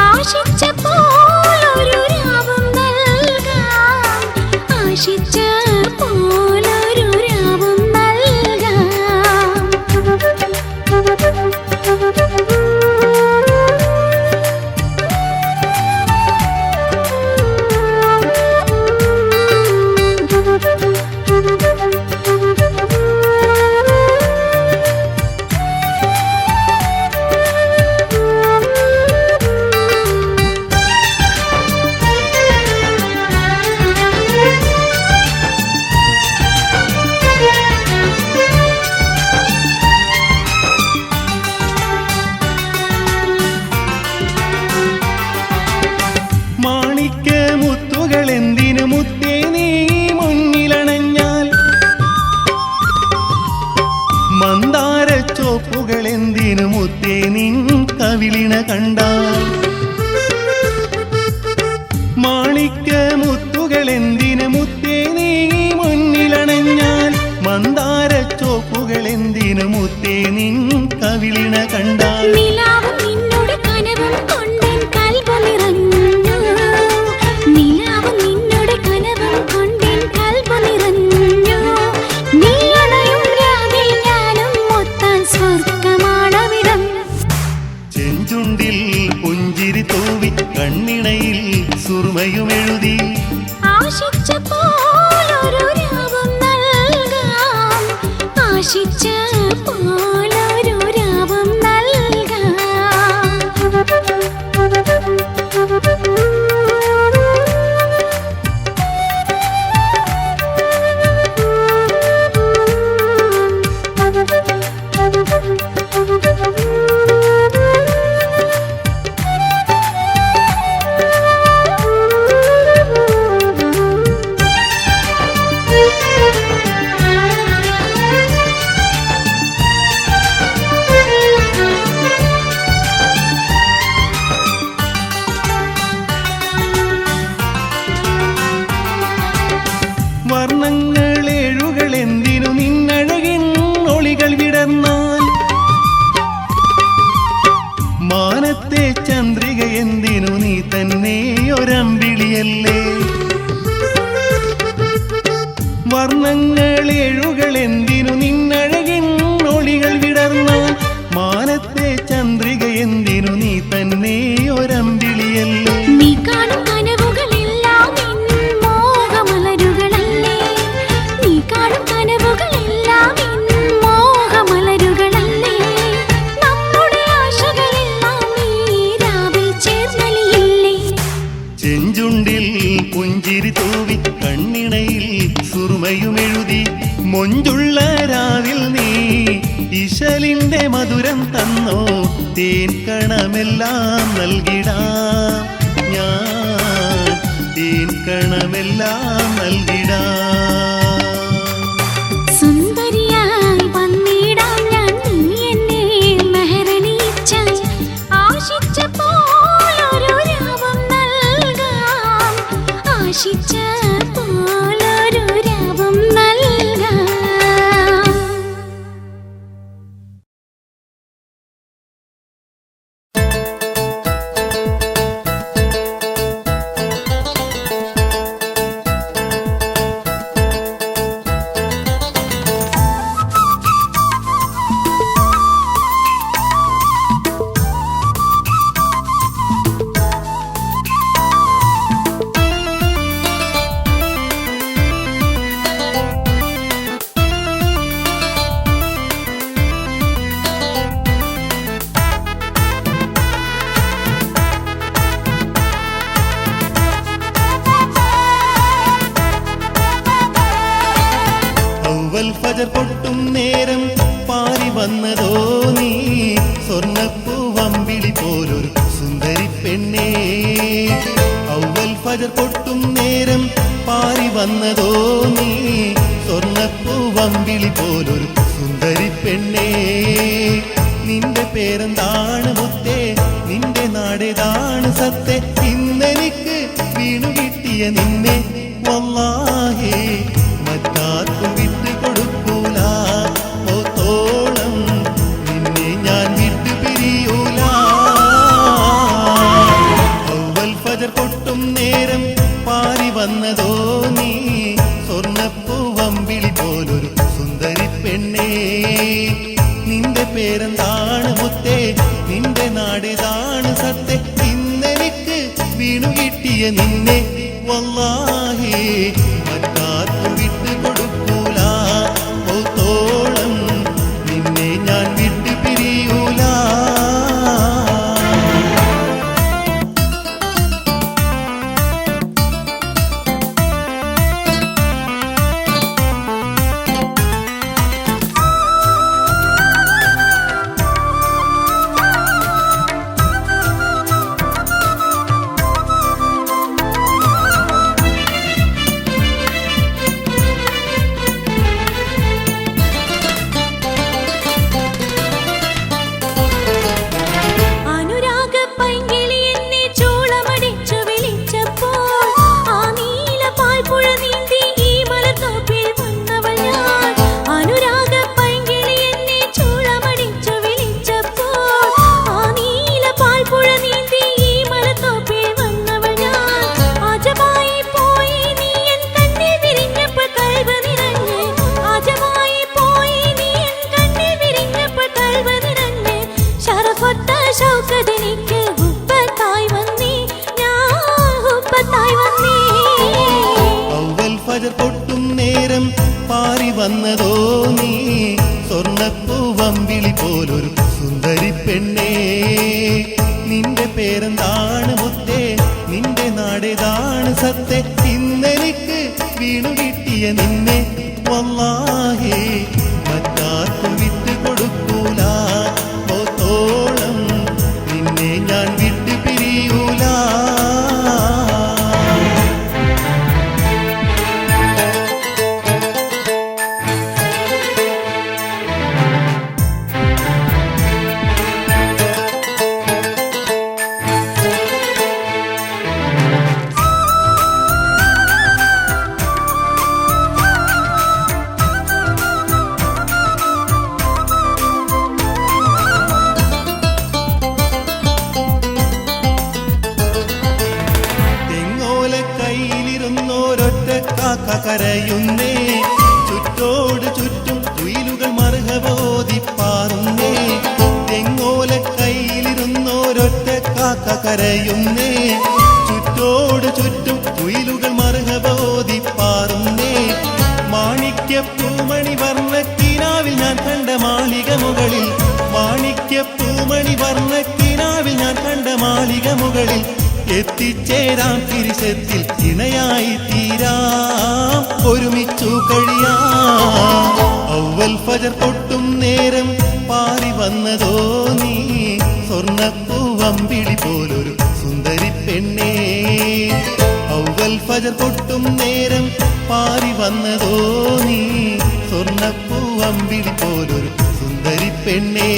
ആശിച്ച പോലൊരു രാവും നൽകാം ആശിച്ച പോലൊരു രാവും നൽകാം മാണിക്യമുത്തുകളെന്തിനു മുത്തേ നീ മുന്നിലണഞ്ഞാൽ മന്ദാരച്ചോപ്പുകളെന്തിനു മുത്തേ നിൻ കവിളിണ കണ്ടാൽ മാണിക്യമുത്തുകളെന്തിനു മുത്തേ നീ മുന്നിലണഞ്ഞാൽ മന്ദാരച്ചോപ്പുകളെന്തിനു മുത്തേ നിൻ കവിളിണ കണ്ടാൽ നിലാവും നിന്നോട് കനവും കൊണ്ടെൻ കൽബ് നിറഞ്ഞു നിലാവും നിന്നോട് കനവും കൊണ്ടെൻ കൽബ് നിറഞ്ഞു നീ അണയും രാവിൽ ഞാനും മൊത്താൻ സ്വർഗമാണവിടം ചെഞ്ചുണ്ടിൽ പുഞ്ചിരി തൂവി കണ്ണിണയിൽ സുറുമയുമെഴുതി ആശിച്ച പോലൊരു രാവും നൽകാം ആശിച്ച പോലൊരു രാവും വർണ്ണങ്ങളേഴുകളെന്തിനു നിന്നഴകിൻ ഒളികൾ വിടർന്നാൽ മാനത്തെ ചന്ദ്രിക എന്തിനു നീ തന്നെ ഒരമ്പിളിയല്ലേ വർണ്ണങ്ങളേഴുകളെന്തിനു നിന്നഴകിൻ ഒളികൾ വിടർന്നാൽ മാനത്തെ ചന്ദ്രിക എന്തിനു നീ തന്നെ ഒരമ്പിളിയല്ലേ നീ കാണും കനവുകളെല്ലാം എൻ മോഹമലരുകളല്ലേ നീ കാണും കനവുകളെല്ലാം എൻ മോഹമലരുകളല്ലേ നമ്മുടെ ആശകളെല്ലാം ഈ രാവിൽ ചേർന്നലിയില്ലേ ചെഞ്ചുണ്ടിൽ പുഞ്ചിരി തൂവി കണ്ണിണയിൽ സുറുമയുമെഴുതി മൊഞ്ചുള്ള രാവിൽ നീ ഇശലിന്റെ മധുരം തന്നോ തേൻകണമെല്ലാം നൽകിടാം ഞാൻ തേൻകണമെല്ലാം നൽകിടാം സുന്ദരിയായി വന്നിടാം ഞാൻ നീ എന്നെ മെഹറണിയിച്ചാൽ ആശിച്ച പോലൊരു രാവും നൽകാം ആശിച്ച പോലൊരു രാവും നൽകാം ഫജർ പൊട്ടും നേരം പാറി വന്നതോ നീ സ്വർണ്ണപ്പൂവമ്പിളി പോലൊരു സുന്ദരി പെണ്ണേ ഔവൽ ഫജർ പൊട്ടും നേരം പാറി വന്നതോ നീ സ്വർണ്ണപ്പൂവമ്പിളി പോലൊരു സുന്ദരി പെണ്ണേ നിന്റെ പേരെന്താണ് മുത്തേ സത്തെ ഇന്നെനിക്ക് വീണു കിട്ടിയ നിന്നെ വല്ലാഹി മറ്റാർക്കും വിട്ടു കൊടുക്കൂല മൗത്തോളം നിന്നെ ഞാൻ വിട്ടു പിരിയൂല അവൽ ഫജർ പൊട്ടും നേരം പാരി വന്നതോ നീ സ്വർണ്ണപ്പൂവമ്പിളി പോലൊരു സുന്ദരി പെണ്ണേ നിന്റെ പേരെന്താണ് മുത്തേ നിന്റെ നാടിതാണ് സത്തെ ഇന്നെനിക്ക് വീണു കിട്ടിയ നിന്നെ വല്ലാഹി മറ്റാർക്കും വിട്ടു കൊടുക്കൂല മൗത്തോളം നിന്നെ ഞാൻ വിട്ടു പിരിയൂല പൊട്ടും നേരം പാറി വന്നതോ നീ സ്വർണ്ണപ്പൂവമ്പിളി പോലൊരു സുന്ദരി പെണ്ണേ നിന്റെ പേരെന്താണ് മുത്തേ നിന്റെ നാടേതാണ് സത്തെ ഇന്നെനിക്ക് വീണു കിട്ടിയ നിന്നെ വല്ലാഹി മറ്റാർക്കും വിട്ടു കൊടുക്കൂല മൗത്തോളം നിന്നെ ഞാൻ വിട്ടു പിരിയൂല കരയുന്നേ ചുറ്റോട് ചുറ്റും കുയിലുകൾ മറുകബോധിപ്പാറുന്നേ തെങ്ങോല കയ്യിലിരുന്നോരൊറ്റ കാക്ക കരയുന്നേ ചുറ്റോട് ചുറ്റും കുയിലുകൾ മറുകബോധിപ്പാറുന്നേ മാണിക്യപ്പൂമണി വർണ്ണക്കിനാവിൽ ഞാൻ കണ്ട മാളിക മുകളിൽ മാണിക്യപ്പൂമണി വർണ്ണക്കിനാവിൽ ഞാൻ കണ്ട മാളിക മുകളിൽ എത്തിച്ചേരാം തിരിശത്തിൽ ഇണയായി തീരാം ഒരുമിച്ചു കഴിയാം അവൽ ഫജർ പൊട്ടും നേരം പാറി വന്നതോ നീ സ്വർണ്ണപ്പൂവമ്പിളി പോലൊരു സുന്ദരി പെണ്ണേ അവൽ ഫജർ പൊട്ടും നേരം പാറി വന്നതോ നീ സ്വർണ്ണപ്പൂവമ്പിളി പോലൊരു സുന്ദരി പെണ്ണേ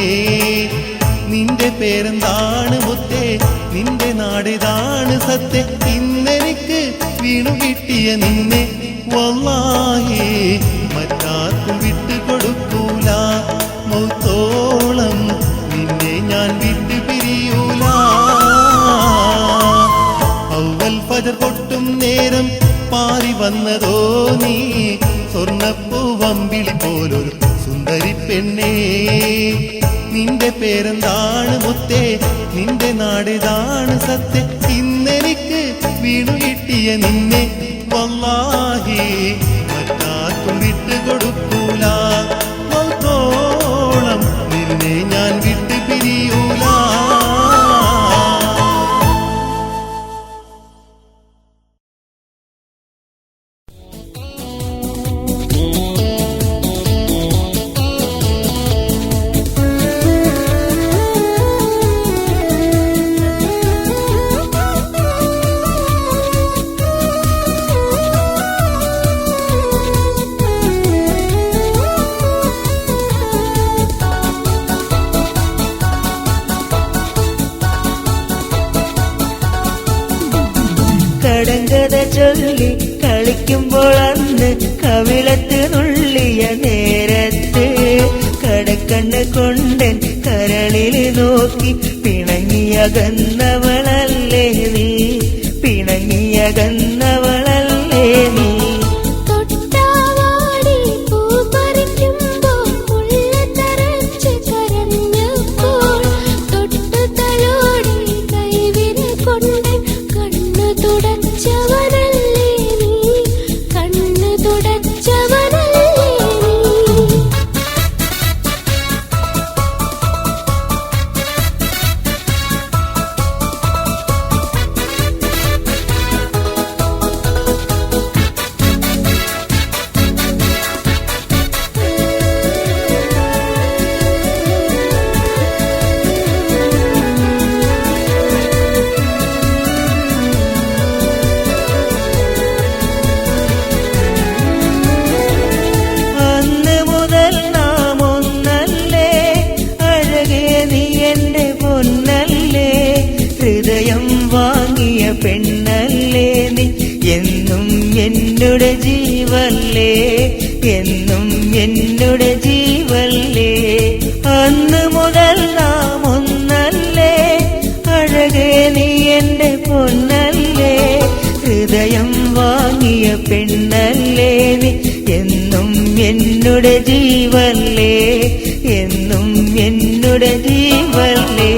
നിന്റെ പേരെന്താണ് മുത്തേ നിന്റെ നാടേതാണ് സത്തെ ഇന്നെനിക്ക് വീണു കിട്ടിയ നിന്നെ വല്ലാഹി മറ്റാർക്കും വിട്ടു കൊടുക്കൂല മൗത്തോളം നിന്നെ ഞാൻ വിട്ടു പിരിയൂല അവൽ ഫജർ പൊട്ടും നേരം പാറി വന്നതോ നീ സ്വർണ്ണപ്പൂവമ്പിളി പോലൊരു സുന്ദരി പെണ്ണേ നിന്റെ പേരെന്താണ് മുത്തേ നിന്റെ നാടേതാണ് സത്തെ ഇന്നെനിക്ക് വീണു കിട്ടിയ നിന്നെ വല്ലാഹി മറ്റാർക്കും വിട്ടു കൊടുക്കൂല മൗത്തോളം നിന്നെ ഞാൻ വിട്ടു പിരിയൂല കടങ്കഥ ചൊല്ലി കളിക്കുമ്പോൾ അന്ന് കവിളത്ത് നുള്ളിയ നേരത്ത് കടക്കണ്ണ് കൊണ്ടൻ കരളിൽ നോക്കി പിണങ്ങിയകന്നവളല്ലേ നീ, പിണങ്ങിയകന്നവളല്ലേ നീ. വാങ്ങിയ പെണ്ണല്ലേ നീ, എന്നും എന്നുടെ ജീവല്ലേ, എന്നും എന്നുടെ ജീവല്ലേ. അന്ന് മുതൽ നാം ഒന്നല്ലേ, അഴകേ നീ എന്റെ പൊന്നല്ലേ. ഹൃദയം വാങ്ങിയ പെണ്ണല്ലേ നീ, എന്നും എന്നുടെ ജീവല്ലേ, എന്നും എന്നുടെ ജീവല്ലേ.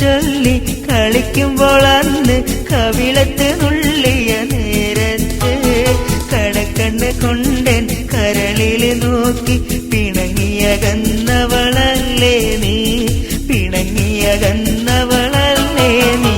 ചൊല്ലി കളിക്കുമ്പോൾ അന്ന് കവിളത്ത് നുള്ളിയ നേരത്ത് കടക്കണ്ണ് കൊണ്ടൻ കരളിൽ നോക്കി പിണങ്ങിയകന്നവളല്ലേ നീ, പിണങ്ങിയകന്നവളല്ലേ നീ.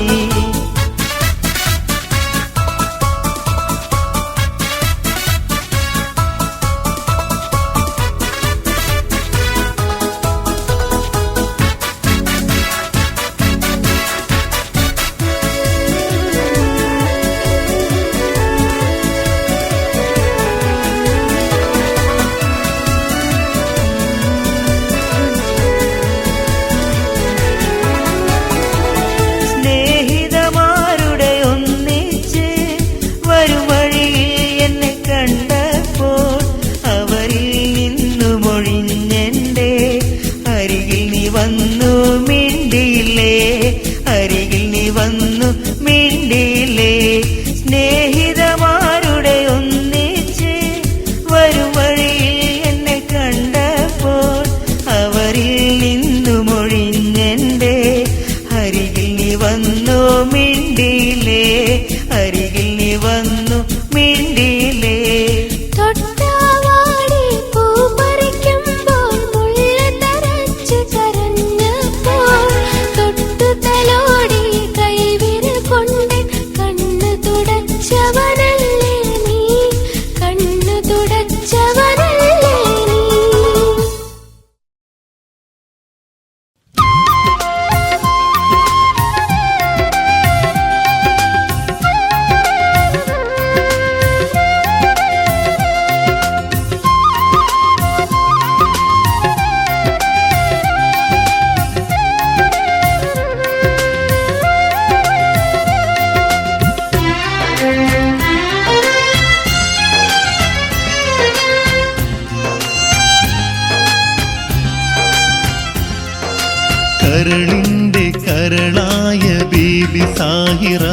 കരളിൻ്റെ കരളായ ബീബി സാഹിറ,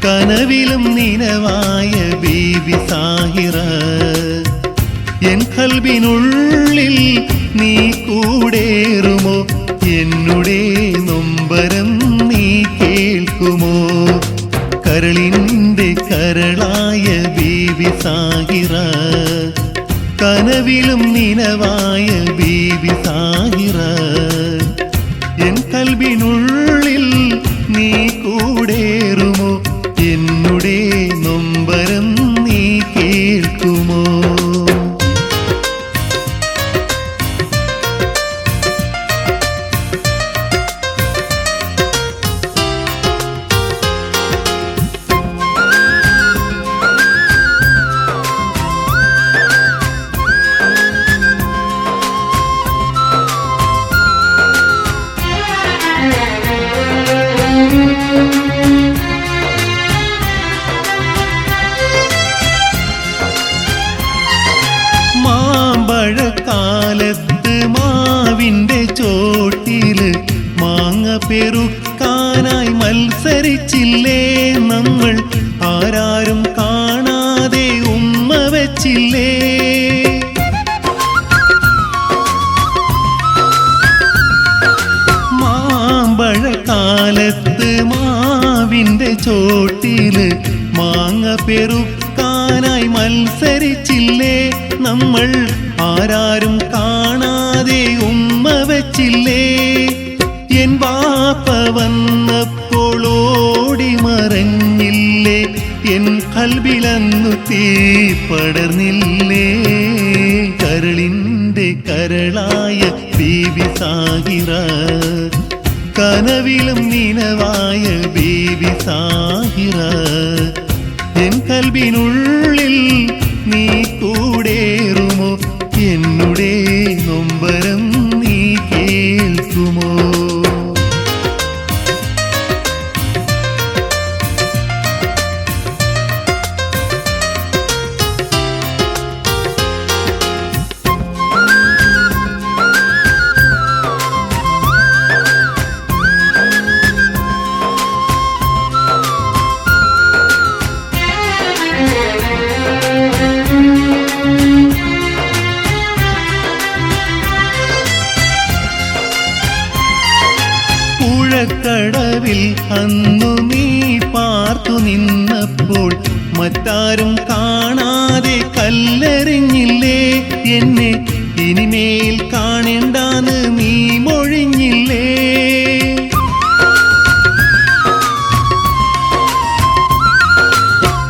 കനവിലും നിനവായ ബീബി സാഹിറ, എൻ കൽബിനുള്ളിൽ നീ കൂടേറുമോ, എന്നുടെ നൊമ്പരം നീ കേൾക്കുമോ? കരളിൻ്റെ കരളായ ബീബി സാഹിറ, കനവിലും നിനവായ ബീബി സാഹിറ, എൻ കൽബിനുള്ളിൽ നീ കൂടേറുമോ, എന്നുടെ നൊമ്പരം നീ കേൾക്കുമോ? മാമ്പഴക്കാലത്ത് മാവിൻ്റെ ചോട്ടില് മാങ്ങ പെറുക്കാനായി മത്സരിച്ചില്ലേ നമ്മൾ, ആരാരും കാണാതെ ഉമ്മ വച്ചില്ലേ? മാമ്പഴക്കാലത്ത് മാവിൻ്റെ ചോട്ടില് മാങ്ങ പെറുക്കാനായി മത്സരിച്ചില്ലേ നമ്മൾ, ആരാരും കാണാതെ ഉമ്മ വച്ചില്ലേ? എൻ ബാപ്പ വന്നപ്പോൾ ഓടി മറഞ്ഞില്ലേ, എൻ കൽബിലന്നു തീ പടർന്നില്ലേ? കരളിൻ്റെ കരളായ ബീബി സാഹിറ, കനവിലും നിനവായ ബീബി സാഹിറ, എൻ കൽബിനുള്ളിൽ നീ കൂടേറുമോ, എന്നുടെ നൊമ്പരം നീ കേൾക്കുമോ? പുഴക്കടവിൽ അന്നു നീ പാർത്തു നിന്നപ്പോൾ മറ്റാരും കാണാതെ കല്ലെറിഞ്ഞില്ലേ എന്നെ, ഇനിമേൽ കാണേണ്ടാന്ന് നീ മൊഴിഞ്ഞില്ലേ?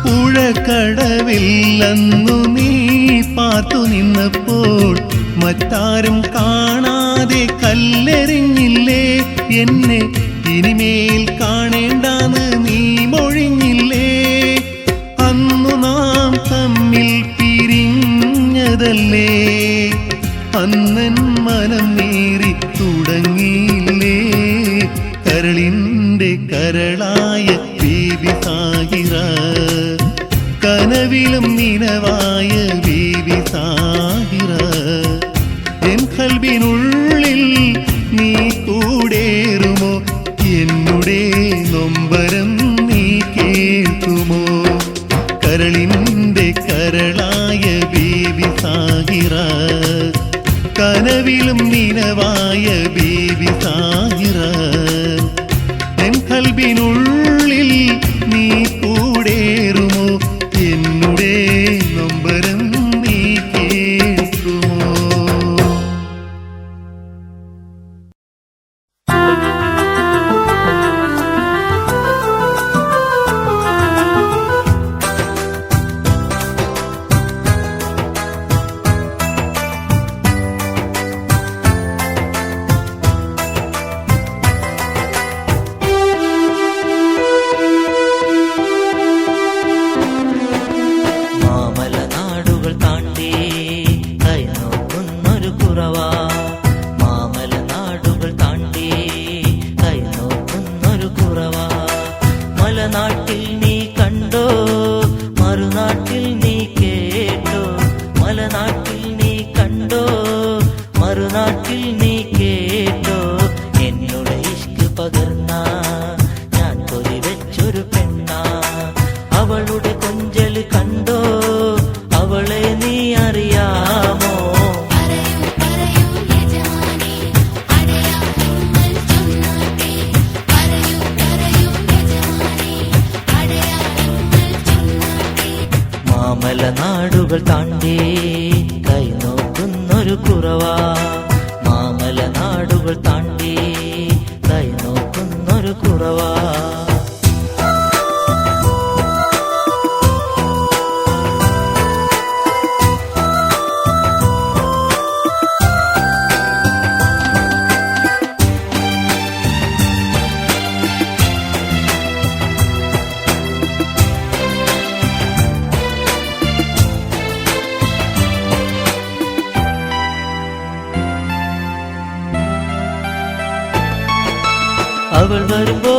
പുഴക്കടവിൽ അന്നു നീ പാർത്തു നിന്നപ്പോൾ മറ്റാരും കാണാതെ കല്ലെറിഞ്ഞില്ലേ എന്നെ, ഇനിമേൽ കാണേണ്ടാന്ന് നീ മൊഴിഞ്ഞില്ലേ? അന്നു നാം തമ്മിൽ പിരിഞ്ഞതല്ലേ, അന്നൻ മനം നീറി തുടങ്ങിയില്ലേ? കരളിൻ്റെ കരളായ ബീബി സാഹിറ, കനവിലും നിനവായ ബീബി സാഹിറ, എൻ കൽബിനുള്ളിൽ നീ കൂടേറുമോ, എന്നുടെ നൊമ്പരം നീ കേൾക്കുമോ? കരളിൻ്റെ കരളായ ബീബി സാഹിറ, കനവിലും നിനവായ ബീബി സാഹിറ, എൻ കൽബിനുള്ളിൽ നീ കൂടേറുമോ, എന്നുടെ നൊമ്പരം നീ കേൾക്കുമോ? മാമലനാടുകൾ താണ്ടി കൈ നോക്കുന്നൊരു കുറവാ, മാമലനാടുകൾ താണ്ടി കൈ നോക്കുന്നൊരു കുറവാ. അവൾ വരുമ്പോൾ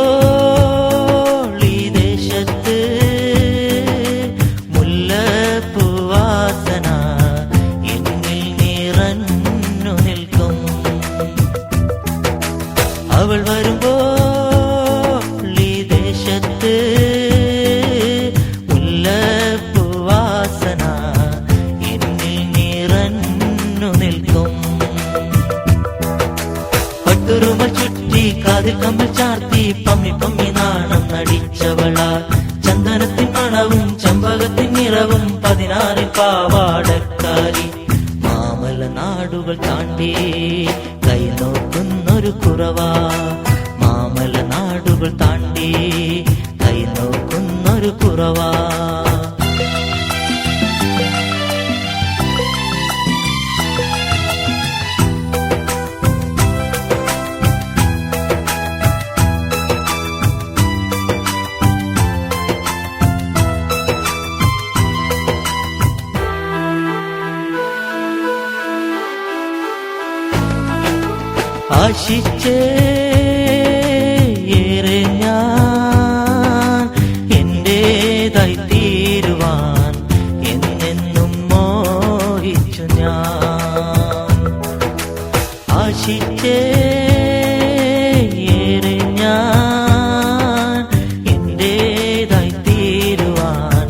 ഈ ദേശത്ത് മുല്ലപ്പൂവാസന എന്നിൽ നിറഞ്ഞു നിൽക്കും. അവൾ വരുമ്പോൾ ഈ ദേശത്ത് മുല്ലപ്പൂവാസന എന്നിൽ നിറഞ്ഞു നിൽക്കും. പട്ടുറുമ ചുറ്റി കാതിൽ കമ്പിൽ ചാർത്തി പമ്മി പമ്മി നാണം നടിച്ചവളാ, ചന്ദനത്തിൻ മണവും ചമ്പകത്തിൻ നിറവും 16 പാവാടക്കാരി. മാമലനാടുകൾ താണ്ടി കൈ നോക്കുന്നൊരു കുറവാ, മാമലനാടുകൾ താണ്ടി കൈ നോക്കുന്നൊരു കുറവാ. ആശിച്ചേറെ ഞാൻ എന്റേതായി തീരുവാൻ എന്നെന്നും മോഹിച്ചു ഞാൻ. ആശിച്ചേറെ ഞാൻ എന്റേതായി തീരുവാൻ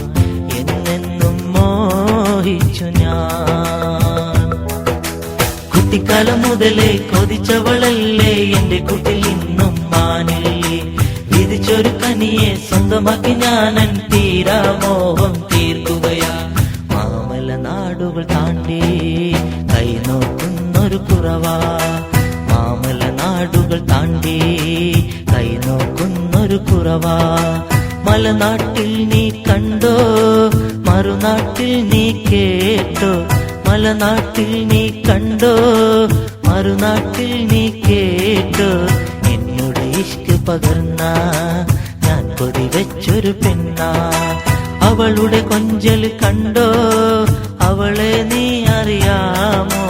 എന്നെന്നും മോഹിച്ചു ഞാൻ. കുട്ടിക്കാലം മുതലേ കൊതിച്ചവളല്ലേ എന്റെ കുട്ടിൽ ഇന്നും മാനില്ലേ, വിധിച്ചൊരു കനിയെ സ്വന്തമാക്കി ഞാനൻ തീരാമോഹം തീർക്കുകയാ. മാമലനാടുകൾ താണ്ടി കൈ നോക്കുന്നൊരു കുറവാ, മാമലനാടുകൾ താണ്ടി കൈ നോക്കുന്നൊരു കുറവാ. മലനാട്ടിൽ നീ കണ്ടോ, മറുനാട്ടിൽ നീ കേട്ടോ, മലനാട്ടിൽ നീ കണ്ടോ, മറുനാട്ടിൽ നീ കേട്ടോ. എന്നോട് ഇഷ്ക് പകർന്ന ഞാൻ കൊതി വെച്ചൊരു പെണ്ണ, അവളുടെ കൊഞ്ചൽ കണ്ടോ, അവളെ നീ അറിയാമോ?